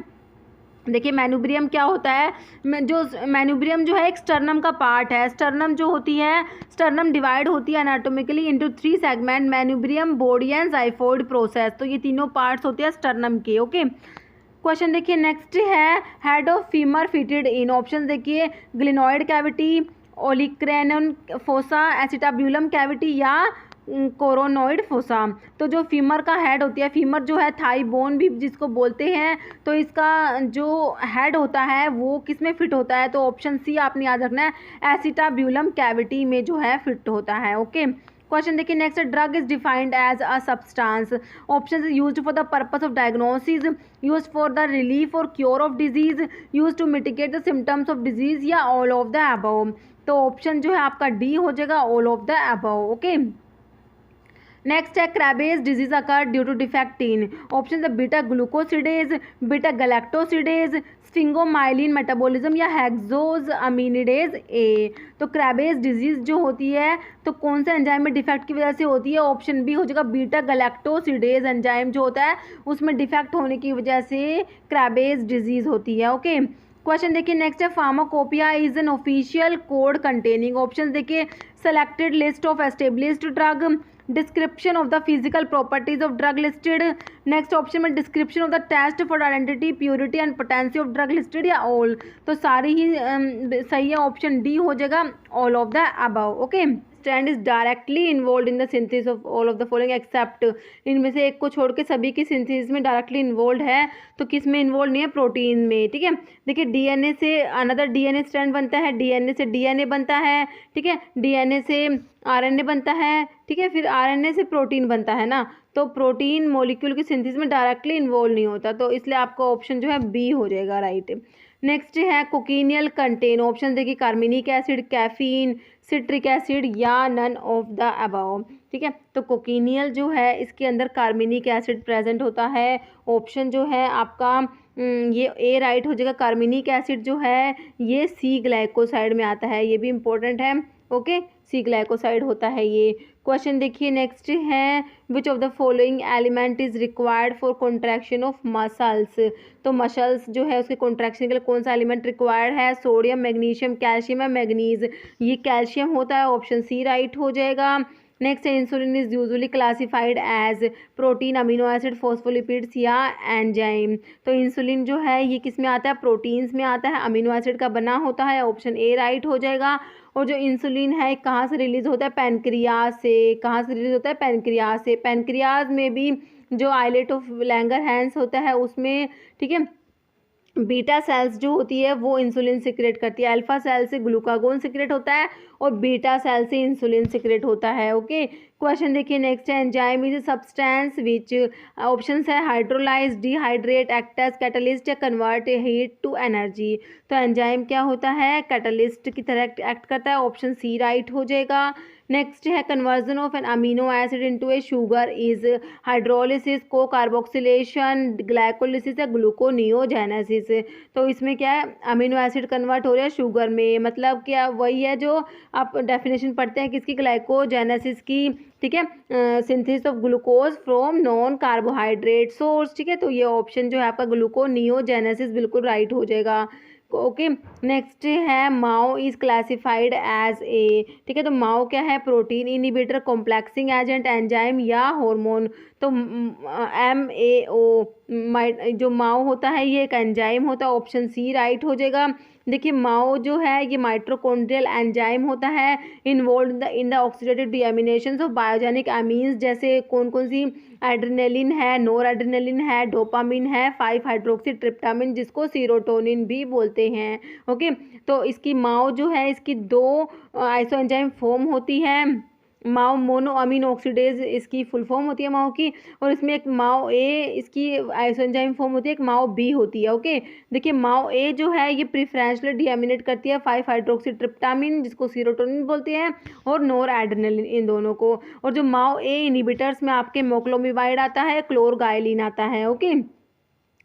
देखिए मैन्यूब्रियम क्या होता है, जो मैन्यूब्रियम जो है एक स्टर्नम का पार्ट है। स्टर्नम जो होती है, स्टर्नम डिवाइड होती है anatomically into 3 segment, manubrium, body, xiphoid process. तो ये तीनों पार्ट्स होते हैं स्टर्नम के। ओके, क्वेश्चन देखिए नेक्स्ट है, head of femur fitted in, option देखिए, glenoid cavity, olecranon fossa, acetabulum cavity या कोरोनॉइड फोसा। तो जो फीमर का हेड होती है, फीमर जो है थाई बोन भी जिसको बोलते हैं, तो इसका जो हेड होता है वो किस में फिट होता है, तो ऑप्शन सी आपने याद रखना है, एसिटाब्यूलम कैविटी में जो है फिट होता है। ओके, क्वेश्चन देखिए next, drug is defined as a substance, option used for the purpose of diagnosis, used for the relief और cure of disease, used to mitigate the symptoms of disease या all of the above. तो option जो है आपका D हो जाएगा, all of the above. Okay, next है Krabbe's disease occur due to defect in option है beta glucosidase, beta galactosidase, स्टिंगोमाइलिन metabolism या हेक्सोज अमीनिडेज ए। तो क्रेबेज डिजीज जो होती है तो कौन सा एंजाइम में डिफेक्ट की वजह से होती है? ऑप्शन बी हो जाएगा बीटा गैलेक्टोसिडेज एंजाइम जो होता है उसमें डिफेक्ट होने की वजह से क्रेबेज डिजीज होती है। ओके, क्वेश्चन देखिए नेक्स्ट है pharmacopoeia is an official code containing option देखिए selected list of established drug, description of the physical properties of drug listed, next option में description of the test for identity purity and potency of drug listed या all. तो सारी ही सही है, option D हो जाएगा all of the above. Okay, stand is directly involved in the synthesis of all of the following except, इनमें से एक को छोड़ के सभी की सिंथेसिस में डायरेक्टली इन्वॉल्व है। तो किस में इन्वॉल्व नहीं है? प्रोटीन में। ठीक है, देखिए डीएनए से अनदर डीएनए स्ट्रैंड बनता है, डीएनए से डीएनए बनता है, ठीक है, डीएनए से आरएनए बनता है, ठीक है, फिर आरएनए से प्रोटीन बनता है ना। तो प्रोटीन मॉलिक्यूल की सिंथेसिस में डायरेक्टली इन्वॉल्व नहीं होता, तो इसलिए आपका ऑप्शन जो है बी हो जाएगा राइट। नेक्स्ट है कोकिनियल कंटेन ऑप्शन देखिए कार्मिनिक एसिड, कैफीन, सिट्रिक एसिड या नन ऑफ द अबव। ठीक है, तो कोकिनियल जो है इसके अंदर कार्मिनिक एसिड प्रेजेंट होता है। ऑप्शन जो है आपका ये ए राइट हो जाएगा। कार्मिनिक एसिड जो है ये सी ग्लाइकोसाइड में आता है, ये भी इम्पोर्टेंट है। ओके, सी ग्लाइकोसाइड होता है ये। क्वेश्चन देखिए नेक्स्ट है which of the following element is required for contraction of muscles. तो मसल्स जो है उसके कॉन्ट्रैक्शन के लिए कौन सा एलिमेंट रिक्वायर्ड है? सोडियम, मैग्नीशियम, कैल्शियम या मैग्नीज। ये कैल्शियम होता है, ऑप्शन सी राइट हो जाएगा। नेक्स्ट है insulin is usually classified as protein, amino acid, phospholipids या एंजाइम। तो इंसुलिन जो है ये किस में आता है? प्रोटीन्स में आता है, अमीनो एसिड का बना होता है, ऑप्शन ए राइट हो जाएगा। और जो इंसुलिन है कहाँ से रिलीज होता है? पैनक्रियाज से। कहाँ से रिलीज होता है? पैनक्रियाज से। पैनक्रियाज में भी जो आइलेट ऑफ लैंगरहैंस होता है उसमें, ठीक है, बीटा सेल्स जो होती है वो इंसुलिन सिक्रेट करती है, अल्फा सेल से ग्लूकागोन सिक्रेट होता है और बीटा सेल से इंसुलिन सिक्रेट होता है। ओके, क्वेश्चन देखिए नेक्स्ट है enzyme is a substance which options है hydrolyse, dehydrate, act as catalyst या कन्वर्ट हीट टू एनर्जी। तो एंजाइम क्या होता है? कैटलिस्ट की तरह एक्ट करता है, ऑप्शन सी राइट हो जाएगा। नेक्स्ट है conversion of an amino acid into a sugar is hydrolysis, को कार्बोक्सिलेशन, ग्लाइकोलिसिस या ग्लूकोनियोजेनेसिस। तो इसमें क्या है? अमीनो एसिड कन्वर्ट हो रहा है शुगर में, मतलब क्या वही है जो आप डेफिनेशन पढ़ते हैं किसकी? ग्लाइकोजेनेसिस की। ठीक है, synthesis of glucose from non carbohydrate source. ठीक है, तो ये ऑप्शन जो है आपका ग्लूकोनियोजेनेसिस बिल्कुल राइट हो जाएगा। ओके, नेक्स्ट है माओ इज क्लासिफाइड एज ए। ठीक है, तो माओ क्या है? Protein inhibitor, complexing agent, enzyme या हार्मोन। तो MAO जो माओ होता है ये एक एंजाइम होता है, ऑप्शन सी राइट हो जाएगा। देखिए माओ जो है ये माइटोकॉन्ड्रियल एंजाइम होता है involve in the oxidative deamination of biogenic amines, जैसे कौन कौन सी? एड्रेनलिन है, नोर एड्रेनलिन है, डोपामिन है, 5 हाइड्रोक्सी ट्रिप्टामिन जिसको सीरोटोनिन भी बोलते हैं। ओके, तो इसकी माओ जो है इसकी 2 आइसो एंजाइम फॉर्म होती है। माओ मोनो अमीनो ऑक्सीडेज इसकी फुल फॉर्म होती है माओ की, और इसमें एक माओ ए इसकी आइसोएंजाइम फॉर्म होती है, एक माओ बी होती है। ओके, देखिए माओ ए जो है ये प्रिफरेंशियली डीएमिनेट करती है 5 हाइड्रोक्सी ट्रिप्टामिन जिसको सीरोटोनिन बोलते हैं और नोर एड्रेनलिन, इन दोनों को। और जो माओ ए इनिबिटर्स में आपके मोक्लोमिबाइड आता है, क्लोरगाइलिन आता है। ओके,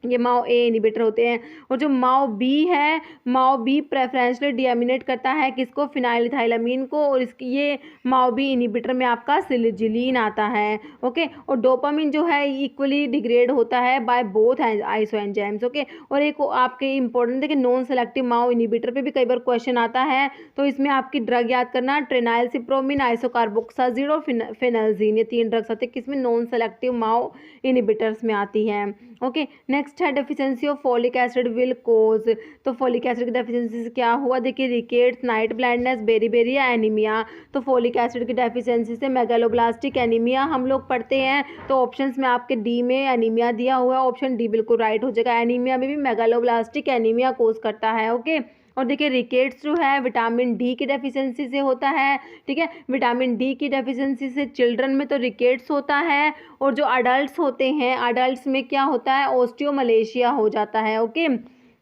ये माओ ए इनिबिटर होते हैं। और जो माओ बी है, माओ बी प्रेफरेंशियली डीएमिनेट करता है किसको? फिनाइलथाइलामीन को, और इसकी ये माओ बी इनिबिटर में आपका सिलिजिलिन आता है। ओके, और डोपामिन जो है इक्वली डिग्रेड होता है by both iso enzymes. Okay, और एक आपके इंपॉर्टेंट है कि नॉन सेलेक्टिव माओ इनिबिटर पे भी कई बार क्वेश्चन आता है, तो इसमें आपकी ड्रग याद करना ट्रेनाइलसिप्रोमिन, आइसोकार्बोक्साजिड और फेनल्जीन, ये 3 ड्रग्स आते हैं किसमें? नॉन सेलेक्टिव माओ इनिबिटर्स में आती है। ओके, नेक्स्ट है deficiency of folic acid will cause. तो फॉलिक एसिड की डेफिशिएंसी से क्या हुआ? देखिए रिकेट्स, नाइट ब्लाइंडनेस, बेरीबेरी या एनीमिया। तो फॉलिक एसिड की डेफिशिएंसी से मेगालोब्लास्टिक एनीमिया हम लोग पढ़ते हैं, तो ऑप्शंस में आपके डी में एनीमिया दिया हुआ है, ऑप्शन डी बिल्कुल राइट हो जाएगा। एनीमिया में भी मेगालोब्लास्टिक एनीमिया कोज करता है। ओके, और देखिए रिकेट्स जो है विटामिन डी की डेफिशिएंसी से होता है। ठीक है, विटामिन डी की डेफिशिएंसी से चिल्ड्रन में तो रिकेट्स होता है, और जो अडल्ट्स होते हैं अडल्ट्स में क्या होता है? ऑस्टियोमलेशिया हो जाता है। ओके,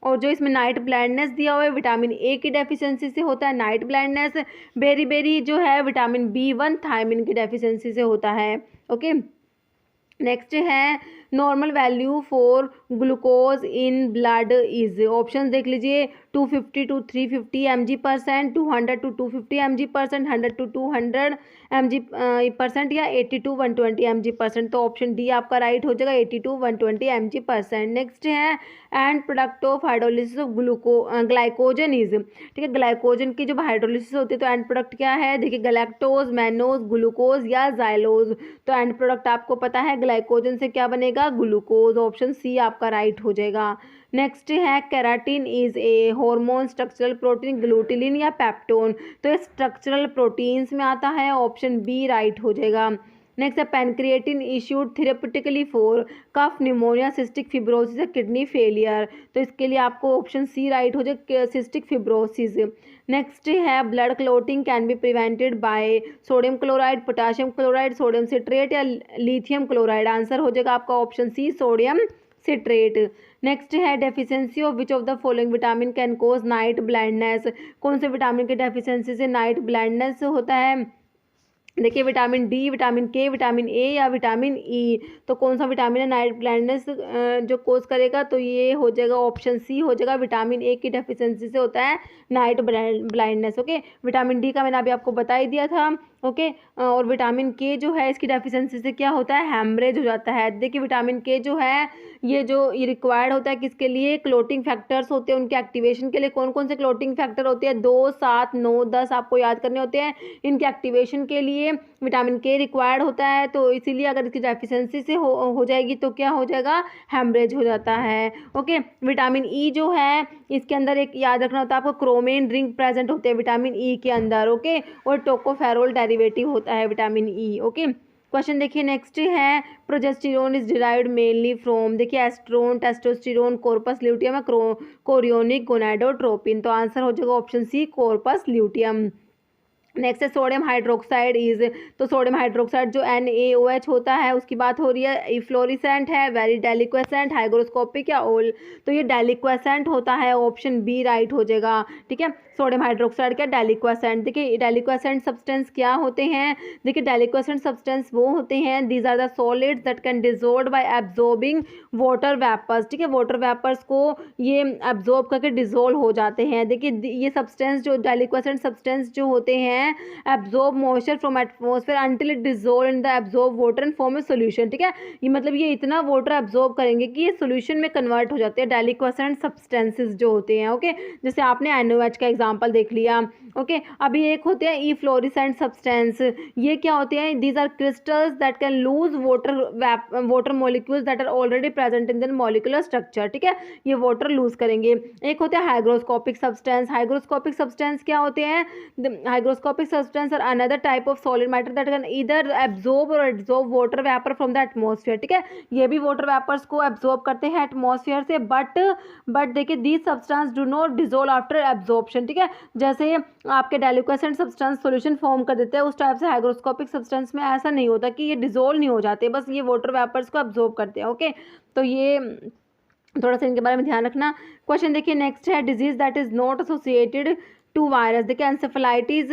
और जो इसमें नाइट ब्लाइंडनेस दिया हुआ है विटामिन ए की डेफिशिएंसी से होता है नाइट ब्लाइंडनेस। बेरी जो है विटामिन B1 थायमिन की डेफिशिएंसी से होता है। ओके, नेक्स्ट है normal value for glucose in blood is, option देख लीजिए 250 to 350 mg%, 200 to 250 mg%, 100 to 200 mg%, या 80 to 120 mg%। तो ऑप्शन डी आपका राइट हो जाएगा, 80 to 120 mg%। नेक्स्ट है and product of hydrolysis of glycogen is, ठीक है, ग्लाइकोजन की जब हाइड्रोलिसिस होती है तो एंड प्रोडक्ट क्या है, देखिए गैलेक्टोज, मैनोज, ग्लूकोज या जाइलोज। तो एंड प्रोडक्ट आपको पता है ग्लाइकोजन से क्या बनेगा, ग्लूकोज। ऑप्शन सी आपका राइट हो जाएगा। नेक्स्ट है keratin is a hormone, structural protein, glutelin या पेप्टोन। तो ये स्ट्रक्चरल प्रोटीन्स में आता है, ऑप्शन बी राइट हो जाएगा। नेक्स्ट है pancreatin issued therapeutically for cough, pneumonia, cystic fibrosis या किडनी फेलियर। तो इसके लिए आपको ऑप्शन सी राइट हो जाए, सिस्टिक फिब्रोसिस। नेक्स्ट है blood clotting can be prevented by sodium chloride, potassium chloride, sodium citrate या लिथियम क्लोराइड। आंसर हो जाएगा आपका option C, sodium citrate. Next है deficiency of which of the following vitamin can cause night blindness, कौन से vitamin की deficiency से night blindness होता है। देखिए विटामिन डी, विटामिन के, विटामिन ए या विटामिन ई। तो कौन सा विटामिन है नाइट ब्लाइंडनेस जो कोज करेगा, तो ये हो जाएगा ऑप्शन सी हो जाएगा, विटामिन ए की डेफिशिएंसी से होता है night blindness. Okay, vitamin D का मैंने अभी आपको बता ही दिया था। ओके, और विटामिन के जो है इसकी डेफिशिएंसी से क्या होता है, हैमरेज हो जाता है। देखिए विटामिन के जो है ये रिक्वायर्ड होता है किसके लिए, क्लोटिंग फैक्टर्स होते हैं उनके एक्टिवेशन के लिए। कौन कौन से क्लोटिंग फैक्टर होते हैं, 2, 7, 9, 10 आपको याद करने होते हैं। इनके एक्टिवेशन के लिए विटामिन के रिक्वायर्ड होता है, तो इसीलिए अगर इसकी डेफिशिएंसी से हो जाएगी तो क्या हो जाएगा, हैमरेज हो जाता है। ओके, विटामिन ई जो है इसके अंदर एक याद रखना होता है आपको, क्रोमेन रिंग प्रेजेंट होते हैं विटामिन ई के अंदर। ओके, और टोकोफेरोल डेरिवेटिव होता है विटामिन ई। ओके, क्वेश्चन देखिए नेक्स्ट है progesterone is derived mainly from, देखिए estrone, testosterone, corpus luteum, chorionic gonadotropin. तो आंसर हो जाएगा option C, corpus luteum. Next है सोडियम हाइड्रोक्साइड इज, तो सोडियम हाइड्रोक्साइड जो NaOH होता है उसकी बात हो रही है। इफ्लोरिसेंट है, वेरी डेलिक्वेसेंट, हाइग्रोस्कोपिक या ओल। तो ये डेलिक्वेसेंट होता है, ऑप्शन बी राइट हो जाएगा। ठीक है, सोडियम हाइड्रोक्साइड क्या डेलिक्वेसेंट। देखिए डेलिक्वेसेंट सब्सटेंस क्या होते हैं, देखिए डेलिक्वेसेंट सब्सटेंस वो होते हैं these are the solids that can dissolve by absorbing water vapours. ठीक है, वाटर वेपर्स को ये एब्जॉर्ब करके डिजोल्व हो जाते हैं। देखिए ये सब्सटेंस जो डेलिक्वेसेंट सब्सटेंस जो होते हैं absorb moisture from atmosphere until it dissolve in the absorb water and form a solution. ठीक है, ये मतलब ये इतना वाटर एब्जॉर्ब करेंगे कि ये सोल्यूशन में कन्वर्ट हो जाते हैं डेलिक्वेसेंट सब्सटेंसेस जो होते हैं। ओके, जैसे आपने NaOH का एग्जांपल देख लिया। ओके, अभी एक होते हैं इफ्लोरिसेंट सब्सटेंस, ये क्या होते हैं, these are crystals that can lose water molecules that are already present in the molecular structure. ठीक है, ये वाटर लूज करेंगे। एक होते हैं हाइग्रोस्कोपिक सब्सटेंस, हाइग्रोस्कोपिक सब्सटेंस क्या होते हैं, hygroscopic substance are another type of solid matter that can either absorb or absorb water vapour from the atmosphere. ठीक है, ये भी वाटर वेपर्स को एब्जॉर्ब करते हैं एटमॉस्फेयर से, बट देखिए these substance do not dissolve after absorption. ठीक है, जैसे आपके डेलिक्वेसेंट सब्सटेंस सॉल्यूशन फॉर्म कर देते हैं उस टाइप से हाइग्रोस्कोपिक सब्सटेंस में ऐसा नहीं होता कि ये डिजोल्व नहीं हो जाते, बस ये वाटर वेपर्स को एब्जॉर्ब करते हैं। ओके, तो ये थोड़ा सा इनके बारे में ध्यान रखना। क्वेश्चन देखिए नेक्स्ट है disease that is not associated to virus. देखिए एंसेफेलाइटिस,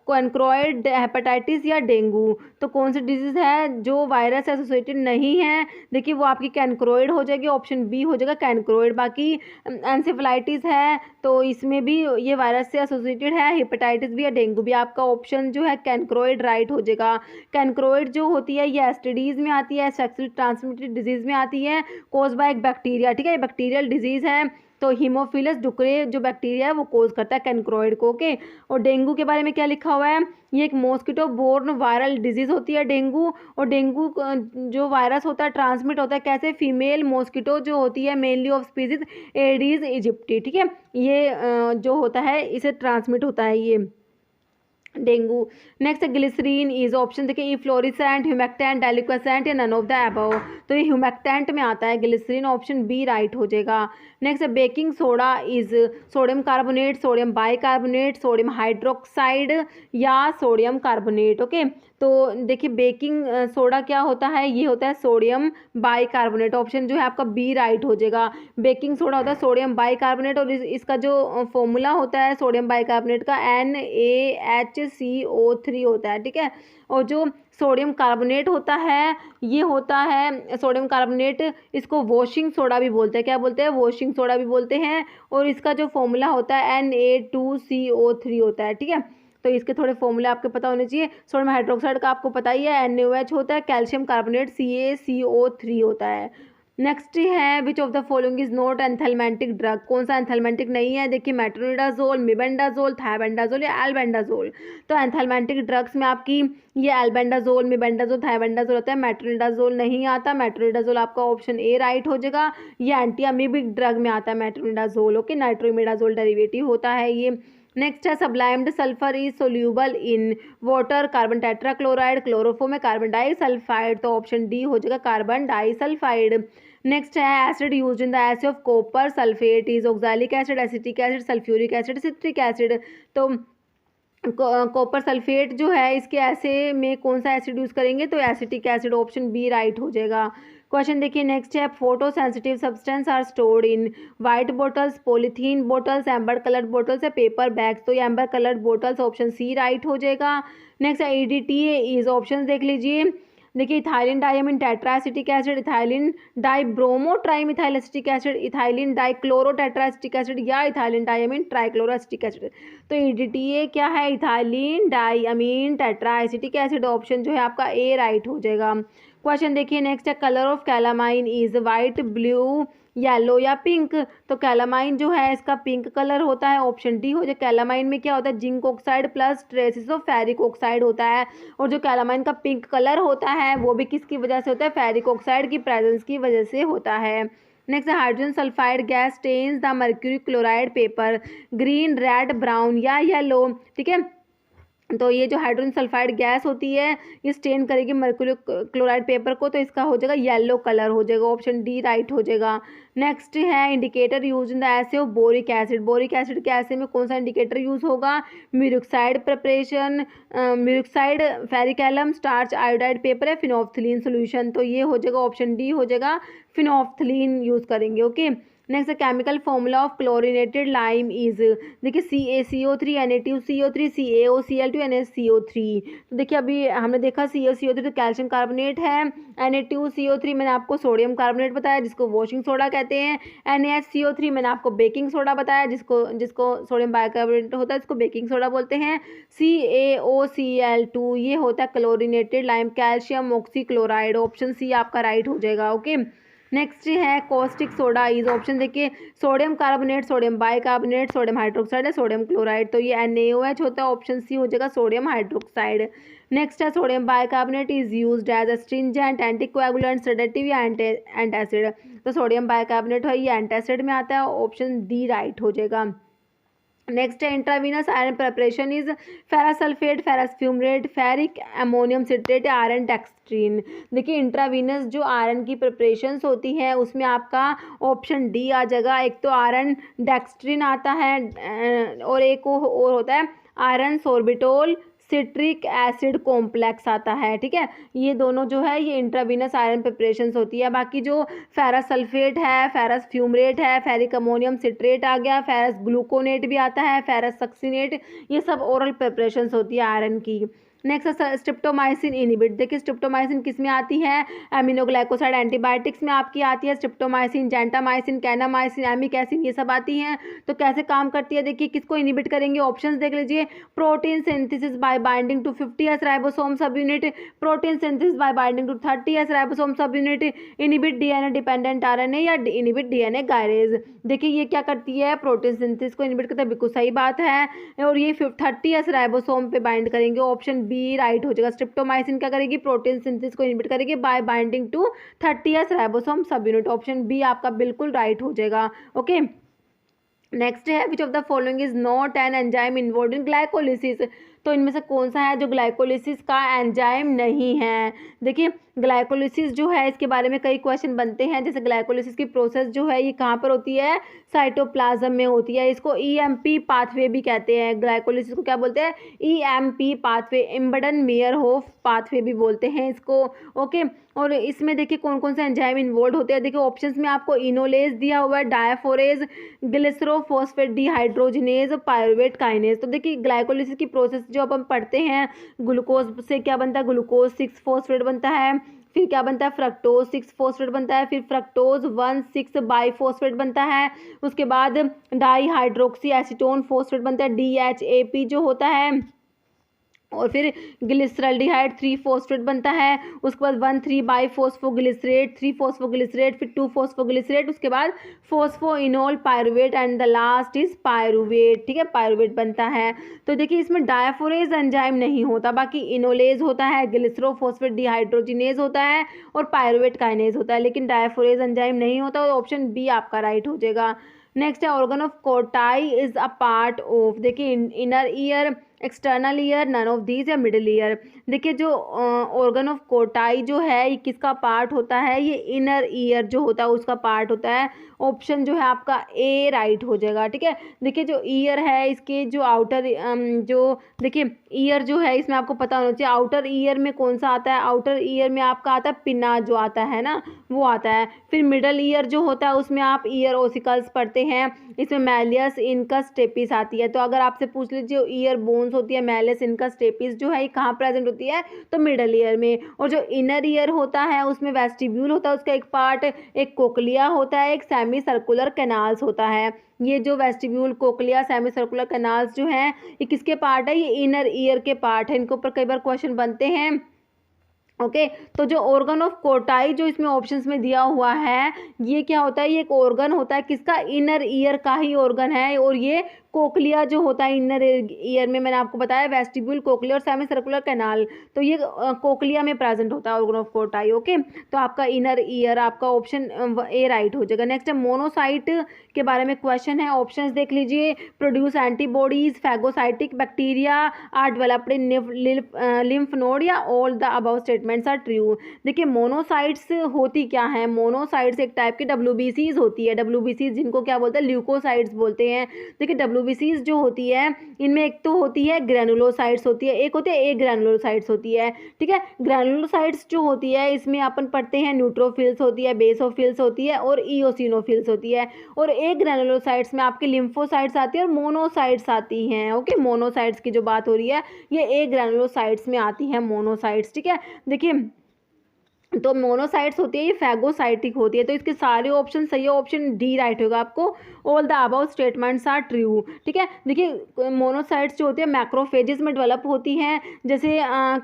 कैनक्रोइड, हेपेटाइटिस या डेंगू। तो कौन सी डिजीज है जो वायरस एसोसिएटेड नहीं है, देखिए वो आपकी कैनक्रोइड हो जाएगी, ऑप्शन बी हो जाएगा कैनक्रोइड। बाकी एंसेफेलाइटिस है तो इसमें भी ये वायरस से एसोसिएटेड है, हेपेटाइटिस भी या डेंगू भी, आपका ऑप्शन जो है कैनक्रोइड राइट हो जाएगा। कैनक्रोइड जो होती है ये एसटीडीज में आती है, सेक्सुअली ट्रांसमिटेड डिजीज में आती है, कोज बाय एक बैक्टीरिया। ठीक है, ये बैक्टीरियल डिजीज है, तो हीमोफिलस डुक्रे जो बैक्टीरिया है वो कोज करता है कैनक्रोइड को। ओके, और डेंगू के बारे में क्या लिखा हुआ है, ये एक मॉस्किटो बोर्न वायरल डिजीज होती है डेंगू, और डेंगू जो वायरस होता है ट्रांसमिट होता है कैसे, फीमेल मॉस्किटो जो होती है mainly of species Aedes aegypti. ठीक है, ये जो होता है इसे ट्रांसमिट होता है ये। Dengue. Next glycerine is option देखिए फ्लोरिसेंट, ह्यूमेक्टेंट, डेलिक्वेसेंट या नन ऑफ द अबव। तो ये ह्यूमेक्टेंट में आता है ग्लिसरीन, ऑप्शन बी राइट हो जाएगा। Next baking soda is sodium carbonate, sodium bicarbonate, sodium hydroxide या सोडियम कार्बोनेट। ओके, तो देखिए बेकिंग सोडा क्या होता है, ये होता है सोडियम बाइकार्बोनेट, ऑप्शन जो है आपका बी राइट हो जाएगा। बेकिंग सोडा होता है सोडियम बाइकार्बोनेट और इसका जो फॉर्मूला होता है सोडियम बाइकार्बोनेट का NaHCO3 होता है, ठीक है। और जो सोडियम कार्बोनेट होता है, ये होता है सोडियम कार्बोनेट, इसको वॉशिंग सोडा भी बोलते हैं, क्या बोलते हैं, वॉशिंग सोडा भी बोलते हैं। और इसका जो फॉर्मूला होता है Na2CO3 होता है, ठीक है। तो इसके थोड़े फॉर्मूले आपके पता होने चाहिए। सोडियम हाइड्रोक्साइड का आपको पता ही है NaOH होता है, कैल्शियम कार्बोनेट CaCO3 होता है। नेक्स्ट है which of the following is not anthelmintic drug, कौन सा एंथेलमेंटिक नहीं है, देखिए मेट्रोनिडाजोल, मिबेंडाजोल, थायबेंडाजोल या एल्बेंडाजोल। तो एंथेलमेंटिक ड्रग्स में आपकी ये एल्बेंडाजोल, मिबेंडाजोल, थायबेंडाजोल होता है, मेट्रोनिडाजोल नहीं आता। मेट्रोनिडाजोल आपका ऑप्शन ए राइट हो जाएगा। ये एंटी अमीबिक ड्रग में आता है मेट्रोनिडाजोल, ओके, नाइट्रोमिडाजोल डेरिवेटिव होता है ये। नेक्स्ट है sublimed sulphur is soluble in water, carbon tetrachloride, chloroform, carbon disulphide. तो ऑप्शन डी हो जाएगा कार्बन डाइसल्फाइड। नेक्स्ट है acid use in the acid of copper sulphate is oxalic acid, acetic acid, sulphuric acid, citric acid. तो copper sulphate जो है इसके ऐसे में कौन सा एसिड यूज करेंगे, तो acetic acid, option B right हो जाएगा। क्वेश्चन देखिए नेक्स्ट है photo sensitive substance are stored in white bottles, polythene bottles, amber coloured bottles या पेपर बैग्स। तो ये amber coloured bottles, option C right हो जाएगा। नेक्स्ट है EDTA इज, ऑप्शन देख लीजिए, देखिए ethylene diamine tetraacetic acid, ethylene dibromo trimethyl acetic acid, ethylene dichloro tetraacetic acid या ethylene diamine trichloro acetic acid. तो EDTA क्या है, ethylene diamine tetraacetic acid, option जो है आपका ए राइट हो जाएगा। क्वेश्चन देखिए नेक्स्ट है colour of calamine is white, blue, yellow या पिंक। तो कैलामाइन जो है इसका पिंक कलर होता है, ऑप्शन डी हो जाए। कैलामाइन में क्या होता है, zinc oxide plus traces of ferric oxide होता है। और जो कैलामाइन का पिंक कलर होता है वो भी किसकी वजह से होता है, फेरिक ऑक्साइड की प्रेजेंस की वजह से होता है। Next hydrogen sulphide gas stains the mercury chloride paper green, red, brown या येलो, ठीक है। तो ये जो हाइड्रोजन सल्फाइड गैस होती है ये स्टेन करेगी मर्क्यूरी क्लोराइड पेपर को, तो इसका हो जाएगा येलो कलर हो जाएगा, ऑप्शन डी राइट हो जाएगा। नेक्स्ट है indicator use in the assay of boric acid, boric acid के एसे में कौन सा इंडिकेटर यूज होगा, murexide preparation, murexide, ferric alum, starch, iodide paper है, फिनोफ्थलीन सोल्यूशन। तो ये हो जाएगा ऑप्शन डी हो जाएगा, फिनोफ्थलीन यूज करेंगे, okay. Next chemical formula of chlorinated lime is, देखिए CaCO3 Na2CO3 CaOCl2 NaCO3। तो देखिए अभी हमने देखा CaCO3 तो कैल्शियम कार्बोनेट है, Na2CO3 मैंने आपको सोडियम कार्बोनेट बताया जिसको वॉशिंग सोडा कहते हैं, NaHCO3 मैंने आपको बेकिंग सोडा बताया जिसको सोडियम बाइकार्बोनेट होता है जिसको बेकिंग सोडा बोलते हैं, CaOCl2 ये होता है chlorinated lime, calcium oxychloride, option C आपका राइट हो जाएगा, ओके। नेक्स्ट है कॉस्टिक सोडा इज, ऑप्शन देखिए sodium carbonate, sodium bicarbonate, sodium hydroxide है, सोडियम क्लोराइड। तो ये NaOH होता है, ऑप्शन सी हो जाएगा सोडियम हाइड्रोक्साइड। नेक्स्ट है sodium bicarbonate is used as astringent, anticoagulant, sedative या एंटासिड। तो सोडियम बाइकार्बोनेट है ये एंटासिड में आता है, ऑप्शन डी राइट हो जाएगा। नेक्स्ट है intravenous iron preparation is ferrous sulphate, ferrous fumarate, ferric ammonium citrate या आयरन डेक्सट्रीन। देखिए इंट्रावीनस जो आयरन की प्रिपरेशंस होती है उसमें आपका ऑप्शन डी आ जाएगा। एक तो आयरन डेक्सट्रीन आता है और एक और होता है iron sorbitol citric acid complex आता है, ठीक है। ये दोनों जो है ये इंट्रावीनस आयरन प्रिपरेशंस होती है। बाकी जो फेरस सल्फेट है, फेरस फ्यूमरेट है, फेरिक अमोनियम सिट्रेट आ गया, फेरस ग्लूकोनेट भी आता है, फेरस सक्सिनेट, ये सब ओरल प्रिपरेशंस होती है आयरन की। नेक्स्ट है स्ट्रिप्टोमाइसिन इनहिबिट, देखिए स्ट्रिप्टोमाइसिन किस में आती है, एमिनोग्लाइकोसाइड एंटीबायोटिक्स में आपकी आती है स्ट्रिप्टोमाइसिन, जेंटामाइसिन, कैनामाइसिन, एमिकैसिन ये सब आती हैं। तो कैसे काम करती है देखिए, किसको इनहिबिट करेंगे, ऑप्शंस देख लीजिए, protein synthesis by binding to 50s ribosome sub unit, protein synthesis by binding to 30s ribosome sub unit, inhibit DNA dependent RNA या इनहिबिट डीएनए गायरेज। देखिए ये क्या करती है, प्रोटीन सिंथेसिस को इनहिबिट करता है, बिल्कुल सही बात है। और ये 30s राइबोसोम पे बाइंड करेंगे, ऑप्शन बी राइट हो जाएगा। स्ट्रिप्टोमाइसिन क्या करेगी, प्रोटीन सिंथेसिस को इनहिबिट करेगी by binding to 30s ribosome sub unit, option B आपका बिल्कुल राइट हो जाएगा, ओके। नेक्स्ट है which of the following is not an enzyme involved in glycolysis. तो इनमें से कौन सा है जो ग्लाइकोलिसिस का एंजाइम नहीं है। देखिए ग्लाइकोलिसिस जो है इसके बारे में कई क्वेश्चन बनते हैं, जैसे ग्लाइकोलिसिस की प्रोसेस जो है ये कहाँ पर होती है, साइटोप्लाज्म में होती है। इसको ईएमपी पाथवे भी कहते हैं, ग्लाइकोलिसिस को क्या बोलते हैं, ईएमपी पाथवे, इम्बडन मेयरहोफ पाथवे भी बोलते हैं इसको। ओके, और इसमें देखिए कौन कौन से एंजाइम इन्वॉल्व होते हैं। देखिए ऑप्शंस में आपको इनोलेज दिया हुआ है, डायफोरेज, ग्लिसरोफॉस्फेट डिहाइड्रोजिनेज, पायरुवेट काइनेज। तो देखिए ग्लाइकोलिसिस की प्रोसेस जो अपन पढ़ते हैं, ग्लूकोज से क्या बनता है, ग्लूकोज 6 फॉस्फेट बनता है, फिर क्या बनता है, फ्रक्टोज 6 फॉस्फेट बनता है, फिर फ्रक्टोज 1,6 बाईफॉस्फेट बनता है, उसके बाद डाईहाइड्रोक्सी एसीटोन फॉस्फेट बनता है, DHAP जो होता है, और फिर ग्लिसरल्डिहाइड 3 फॉस्फेट बनता है, उसके बाद 1,3 बाईफॉस्फोग्लिसरेट, 3 फॉस्फोग्लिसरेट, फिर 2 फॉस्फोग्लिसरेट, उसके बाद phosphoenol pyruvate and the last is pyruvate. ठीक है, पायरुवेट बनता है। तो देखिए इसमें डायफोरेज एंजाइम नहीं होता, बाकी इनोलेज होता है, ग्लिसरोफॉस्फेट डिहाइड्रोजिनेज होता है और पायरुवेट काइनेज होता है, लेकिन डायफोरेज एंजाइम नहीं होता। और ऑप्शन बी आपका राइट हो जाएगा। नेक्स्ट है organ of Corti is a part of, देखिए inner ear, external ear, none of these या मिडिल ईयर। देखिए जो ऑर्गन ऑफ कोटाई जो है ये किसका पार्ट होता है, ये इनर ईयर जो होता है उसका पार्ट होता है। ऑप्शन जो है आपका ए राइट हो जाएगा। ठीक है, देखिए जो ईयर है इसके जो आउटर जो देखिए ईयर जो है इसमें आपको पता होना चाहिए आउटर ईयर में कौन सा आता है, आउटर ईयर में आपका आता है पिना जो आता है ना, वो आता है। फिर मिडल ईयर जो होता है उसमें आप ईयर ओसिकल्स पढ़ते हैं, इसमें मैलियस इनकस स्टेपिस आती है। तो अगर आपसे पूछ लीजिए ईयर बोन्स होती है, मैलियस इनकस स्टेपिस जो है ये कहाँ प्रेजेंट होती है, तो मिडल ईयर में। और जो इनर ईयर होता है उसमें वेस्टिब्यूल होता है, उसका एक पार्ट, एक कोक्लिया होता है, एक सेमी सर्कुलर कैनाल्स होता है। ये जो vestibule, cochlea, semi circular canals जो हैं ये किसके पार्ट है, ये इनर ईयर के पार्ट है। इनके ऊपर कई बार क्वेश्चन बनते हैं। ओके, तो जो ऑर्गन ऑफ कोटाई जो इसमें ऑप्शंस में दिया हुआ है ये क्या होता है, ये एक ऑर्गन होता है किसका, इनर ईयर का ही ऑर्गन है। और ये कोक्लिया जो होता है इनर ईयर में, मैंने आपको बताया वेस्टिब्यूल, कोक्लिया और सेमी सर्कुलर कैनाल, तो ये कोक्लिया में प्रेजेंट होता है ऑर्गन ऑफ कोटाई। ओके, तो आपका इनर ईयर, आपका ऑप्शन ए राइट हो जाएगा। नेक्स्ट है मोनोसाइट के बारे में क्वेश्चन है, ऑप्शंस देख लीजिए, produce antibodies, phagocytic bacteria are developed in lymph node, या all the above statements are true. देखिए मोनोसाइट्स होती क्या है, मोनोसाइट्स एक टाइप की WBCs होती है, WBCs जिनको क्या बोलते हैं, ल्यूकोसाइट्स बोलते हैं। देखिए WBCs जो होती है इनमें एक तो होती है ग्रैनुलोसाइट्स होती है, एक होती है ए ग्रैनुलोसाइट्स होती है। ठीक है, ग्रैनुलोसाइट्स जो होती है इसमें अपन पढ़ते हैं न्यूट्रोफिल्स होती है, बेसोफिल्स होती है और ईओसिनोफिल्स होती है। और ए ग्रैनुलोसाइट्स में आपके लिम्फोसाइट्स आती है और मोनोसाइट्स आती हैं। ओके, मोनोसाइट्स की जो बात हो रही है ये ए ग्रैनुलोसाइट्स में आती है मोनोसाइट्स। ठीक है, देखिए तो मोनोसाइट्स होती है ये फैगोसाइटिक होती है। तो इसके सारे ऑप्शन सही है, ऑप्शन डी राइट होगा आपको, all the above statements are true. ठीक है, देखिए मोनोसाइट्स जो होती है मैक्रोफेजेस में डेवलप होती हैं। जैसे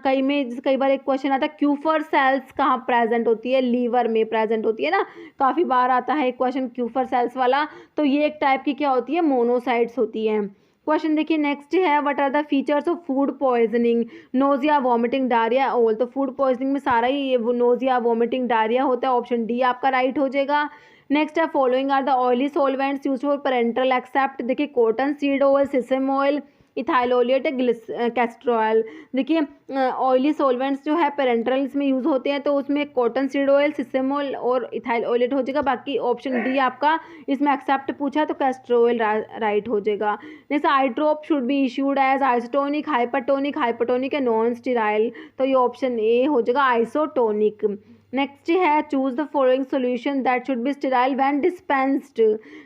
कई बार एक क्वेश्चन आता है क्यूफर सेल्स कहाँ प्रेजेंट होती है, लीवर में प्रेजेंट होती है ना, काफ़ी बार आता है क्वेश्चन क्यूफर सेल्स वाला। तो ये एक टाइप की क्या होती है, मोनोसाइट्स होती है। क्वेश्चन देखिए नेक्स्ट है, what are the features of food poisoning, nausea, vomiting, diarrhoea, all. तो फूड पॉइजनिंग में सारा ही नोजिया, वॉमिटिंग, डायरिया होता है, ऑप्शन डी आपका राइट हो जाएगा। नेक्स्ट है, following are the oily solvents use for parenteral except. देखिए cotton seed oil, sesame oil, ethyl oleate, castor oil. देखिए ऑयली सॉल्वेंट्स जो है पेरेंटल्स में यूज़ होते हैं, तो उसमें cotton seed oil, sesame oil और इथाइल ओलियट हो जाएगा। बाकी ऑप्शन डी आपका इसमें एक्सेप्ट पूछा तो कैस्टर ऑयल राइट हो जाएगा। जैसे eye drop should be issued as isotonic, hypertonic या नॉन स्टेराइल। तो ये ऑप्शन ए हो जाएगा, आइसोटोनिक। नेक्स्ट है, choose the following solution that should be sterile when dispensed.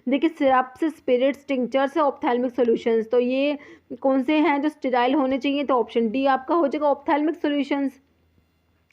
देखिए syrups, spirits, tinctures, ophthalmic solutions. तो ये कौन से हैं जो स्टेराइल होने चाहिए, तो ऑप्शन डी आपका हो जाएगा, ऑप्थेल्मिक सॉल्यूशंस।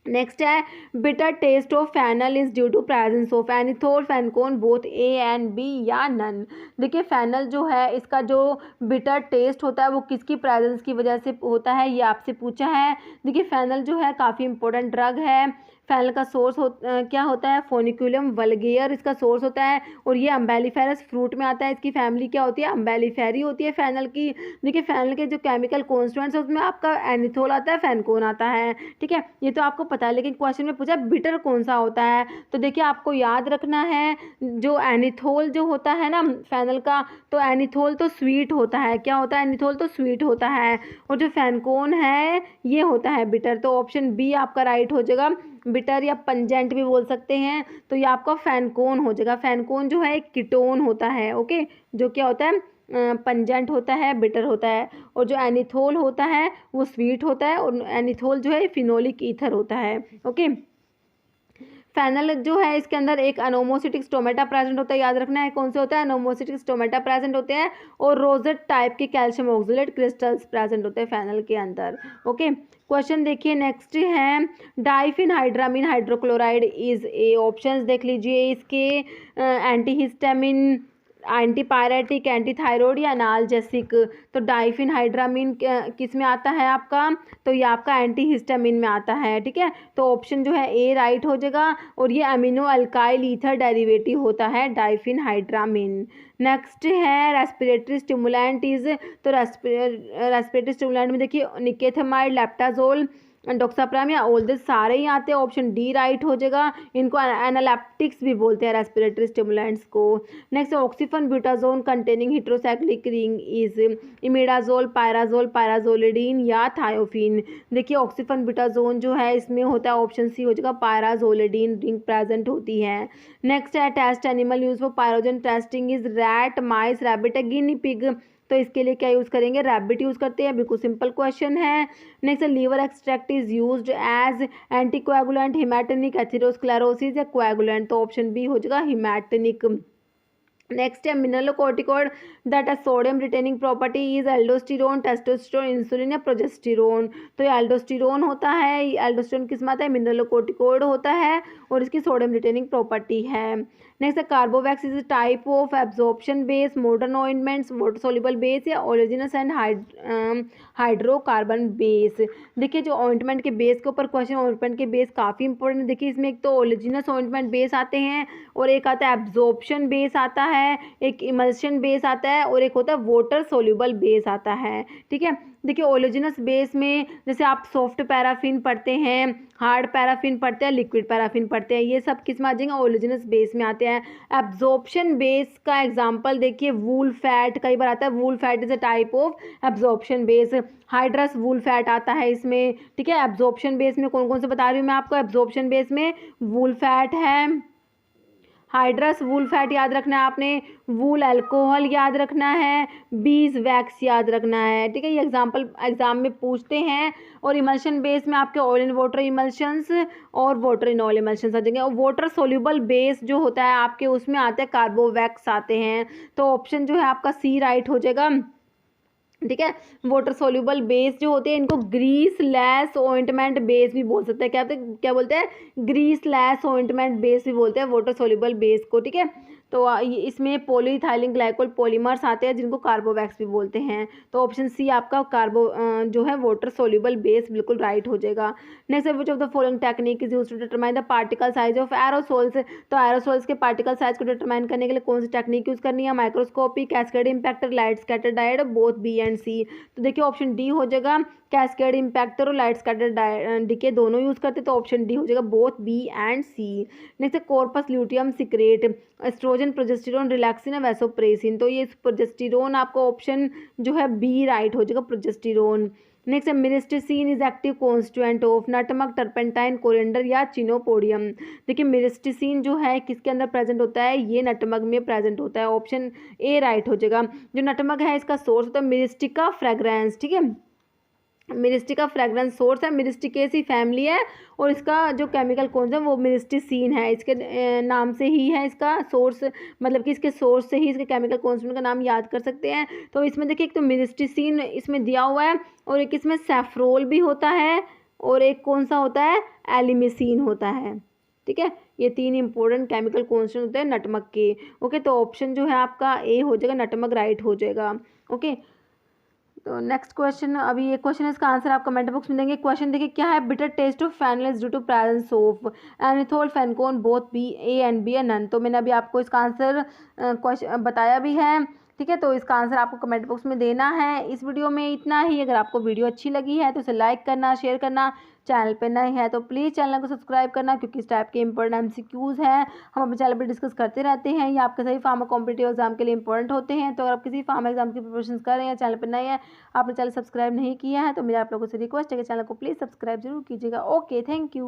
नेक्स्ट है, bitter taste of fennel is due to presence of anethole, fenchone, both A and B या नन। देखिए फैनल जो है इसका जो बिटर टेस्ट होता है वो किसकी प्रेजेंस की वजह से होता है, ये आपसे पूछा है। देखिए फैनल जो है काफ़ी इंपॉर्टेंट ड्रग है। फेनल का सोर्स क्या होता है, फोनिकुलम वल्गेयर इसका सोर्स होता है, और ये अम्बेलिफेरस फ्रूट में आता है। इसकी फैमिली क्या होती है, अम्बेलिफेरी होती है फेनल की। देखिए फेनल के जो केमिकल कॉन्स्टिट्यूएंट्स है उसमें आपका एनिथोल आता है, फेनकोन आता है, ठीक है, ये तो आपको पता है। लेकिन क्वेश्चन में पूछा बिटर कौन सा होता है, तो देखिए आपको याद रखना है जो एनिथोल जो होता है ना फेनल का, तो एनिथोल तो स्वीट होता है। क्या होता है, एनिथोल तो स्वीट होता है, और जो फेनकोन है ये होता है बिटर। तो ऑप्शन बी आपका राइट हो जाएगा, बिटर या पंजेंट भी बोल सकते हैं। तो ये आपका फेनकोन हो जाएगा। फेनकोन जो है एक कीटोन होता है, ओके, जो क्या होता है पंजेंट होता है, बिटर होता है। और जो एनिथोल होता है वो स्वीट होता है, और एनिथोल जो है फिनोलिक ईथर होता है, ओके। फेनल जो है इसके अंदर एक अनोमोसिटिक स्टोमेटा प्रेजेंट होता है, याद रखना है कौन से होता है, अनोमोसिटिक स्टोमेटा प्रेजेंट होते हैं, और रोजेट टाइप के कैल्शियम ऑक्सलेट क्रिस्टल्स प्रेजेंट होते हैं फेनल के अंदर, ओके। क्वेश्चन देखिए नेक्स्ट है, diphenhydramine hydrochloride is a, options देख लीजिए इसके, एंटीहिस्टामिन, एंटीपायरेटिक, एंटीथायरॉयड या एनाल्जेसिक। तो डाइफिनहाइड्रामीन किस में आता है आपका, तो ये आपका एंटीहिस्टामिन में आता है, ठीक है। तो ऑप्शन जो है ए राइट हो जाएगा, और ये अमीनो अल्काइल ईथर डेरिवेटिव होता है डाइफिनहाइड्रामीन। नेक्स्ट है रेस्पिरेटरी स्टिमुलेंट इज, तो रेस्पिरेटरी स्टिमुलेंट में देखिए निकेथेमाइड, लेप्टाजोल, डोक्साप्राम या ऑल दिस सारे ही आते हैं। ऑप्शन डी राइट हो जाएगा। इनको एनालेप्टिक्स भी बोलते हैं रेस्पिरेटरी स्टिमुलेंट्स को। Next oxyphenbutazone containing heterocyclic ring is imidazole, pyrazole, pyrazolidine या थायोफिन। देखिए ऑक्सीफन ब्यूटाजोन जो है इसमें होता है, ऑप्शन सी हो जाएगा, पायराजोलिडीन रिंग प्रेजेंट होती है। नेक्स्ट है test animal use for pyrogen testing is rat, mice, rabbit, guinea pig. तो इसके लिए क्या यूज़ करेंगे, रैबिट यूज़ करते हैं, बिल्कुल सिंपल क्वेश्चन है। Next liver extract is used as anticoagulant, haematinic, atherosclerosis या कोएगुलेंट। तो ऑप्शन बी हो जाएगा हिमैटेनिक। नेक्स्ट है मिनरलोकॉर्टिकॉइड दैट है sodium retaining property is aldosterone, testosterone, insulin या प्रोजेस्टेरोन। तो ये एल्डोस्टेरोन होता है, एल्डोस्टेरोन किस में आता है, मिनरलोकॉर्टिकॉइड होता है, और इसकी सोडियम रिटेनिंग प्रॉपर्टी है। नेक्स्ट है Corbevax is type of absorption base, modern ointments, water soluble base या ओलिजिनस एंड हाइड्रोकार्बन बेस। देखिए जो ऑइंटमेंट के बेस के ऊपर क्वेश्चन, ऑइंटमेंट के बेस काफ़ी इंपॉर्टेंट है। देखिए इसमें एक तो ओलिजिनस ऑइंटमेंट बेस आते हैं, और एक आता है एब्जॉर्प्शन बेस आता है, एक इमल्शन बेस आता है, और एक होता है वाटर सोल्यूबल बेस आता है, ठीक है। देखिए ओलिजिनस बेस में जैसे आप सॉफ्ट पैराफिन पढ़ते हैं, हार्ड पैराफिन पढ़ते हैं, लिक्विड पैराफिन पढ़ते हैं, ये सब किस में आ जाएंगे, ओलिजिनस बेस में आते हैं। एब्जॉर्प्शन बेस का एग्जांपल देखिए वूल फैट, कई बार आता है wool fat is a type of absorption base, hydrous wool fat आता है इसमें, ठीक है। एब्जॉर्प्शन बेस में कौन कौन से बता रही हूँ मैं आपको, एब्जॉर्प्शन बेस में वूल फैट है, हाइड्रस वूल फैट याद रखना है आपने, वूल अल्कोहल याद रखना है, बीज वैक्स याद रखना है, ठीक है। ये एग्जाम्पल एग्जाम में पूछते हैं। और इमल्शन बेस में आपके ऑयल इन वाटर इमल्शंस और वाटर इन ऑयल इमल्शंस आ जाएंगे। और वाटर सोल्यूबल बेस जो होता है आपके उसमें आते हैं कार्बोवैक्स आते हैं। तो ऑप्शन जो है आपका सी राइट हो जाएगा, ठीक है। वाटर सोल्यूबल बेस जो होते हैं इनको ग्रीस लेस ऑइंटमेंट बेस भी बोल सकते हैं, क्या बोलते हैं, ग्रीस लेस ऑइंटमेंट बेस भी बोलते हैं वाटर सोल्यूबल बेस को, ठीक है। तो इसमें पॉलीइथाइलिन ग्लाइकोल पॉलीमर्स आते हैं जिनको कार्बोवैक्स भी बोलते हैं। तो ऑप्शन सी आपका जो है वाटर सोल्यूबल बेस बिल्कुल राइट हो जाएगा। Next which of the following technique is used to determine the particle size of aerosols. तो एरोसोल्स के पार्टिकल साइज को डिटरमाइन करने के लिए कौन सी टेक्निक यूज करनी है, microscopy, cascade impactor, light scatter diode, both B and C. तो देखिए ऑप्शन डी हो जाएगा, कैस्केड इम्पैक्टर और लाइट स्कैटर डीके दोनों यूज करते, तो ऑप्शन डी हो जाएगा both B and C. Next corpus luteum secrete, oestrogen, progesterone, relaxin, vasopressin. तो ये प्रोजेस्टेरोन आपका ऑप्शन जो है बी राइट हो जाएगा, प्रोजेस्टेरोन। नेक्स्ट है myristicin is active constituent of nutmeg, turpentine, coriander या चिनोपोडियम। देखिए मिरिस्टिसिन जो है किसके अंदर प्रेजेंट होता है, ये नटमग में प्रेजेंट होता है, ऑप्शन ए राइट हो जाएगा। जो नटमग है इसका सोर्स होता है मिरिस्टिका फ्रेग्रेंस, ठीक है, मिरिस्टिका फ्रेग्रेंस सोर्स है, मिरिस्टिकेसी फैमिली है, और इसका जो केमिकल कौन सा वो मिरिस्टिसिन है, इसके नाम से ही है इसका सोर्स, मतलब कि इसके सोर्स से ही इसके केमिकल कॉन्स्टिट्यूएंट का नाम याद कर सकते हैं। तो इसमें देखिए एक तो मिरिस्टिसिन इसमें दिया हुआ है, और एक इसमें सैफ्रोल भी होता है, और एक कौन सा होता है, एलिमिसिन होता है, ठीक है। ये तीन इंपॉर्टेंट केमिकल कॉन्स्टिट्यूएंट होते हैं नटमग के, ओके। तो ऑप्शन जो है आपका ए हो जाएगा, नटमग राइट हो जाएगा, ओके। तो नेक्स्ट क्वेश्चन, अभी ये क्वेश्चन है, इसका आंसर आप कमेंट बॉक्स में देंगे। क्वेश्चन देखिए, क्या है bitter taste of phenol due to presence of anethole fenchone both B A and B and none. तो मैंने अभी आपको इसका आंसर क्वेश्चन बताया भी है, ठीक है। तो इसका आंसर आपको कमेंट बॉक्स में देना है। इस वीडियो में इतना ही। अगर आपको वीडियो अच्छी लगी है तो इसे लाइक करना, शेयर करना, चैनल पे नए हैं तो प्लीज़ चैनल को सब्सक्राइब करना, क्योंकि इस टाइप के इंपॉर्टेंट एमसीक्यूज़ हैं हम अपने चैनल पे डिस्कस करते रहते हैं। ये आपके सभी फार्मा कॉम्पिटिटिव एग्जाम के लिए इंपॉर्टेंट होते हैं। तो अगर आप किसी फार्मा एग्जाम की प्रिपरेशन कर रहे हैं, चैनल पर नए हैं, आपने चैनल सब्सक्राइब नहीं किया है, तो मेरा आप लोगों से रिक्वेस्ट है कि चैनल को प्लीज़ सब्सक्राइब जरूर कीजिएगा। Okay, thank you.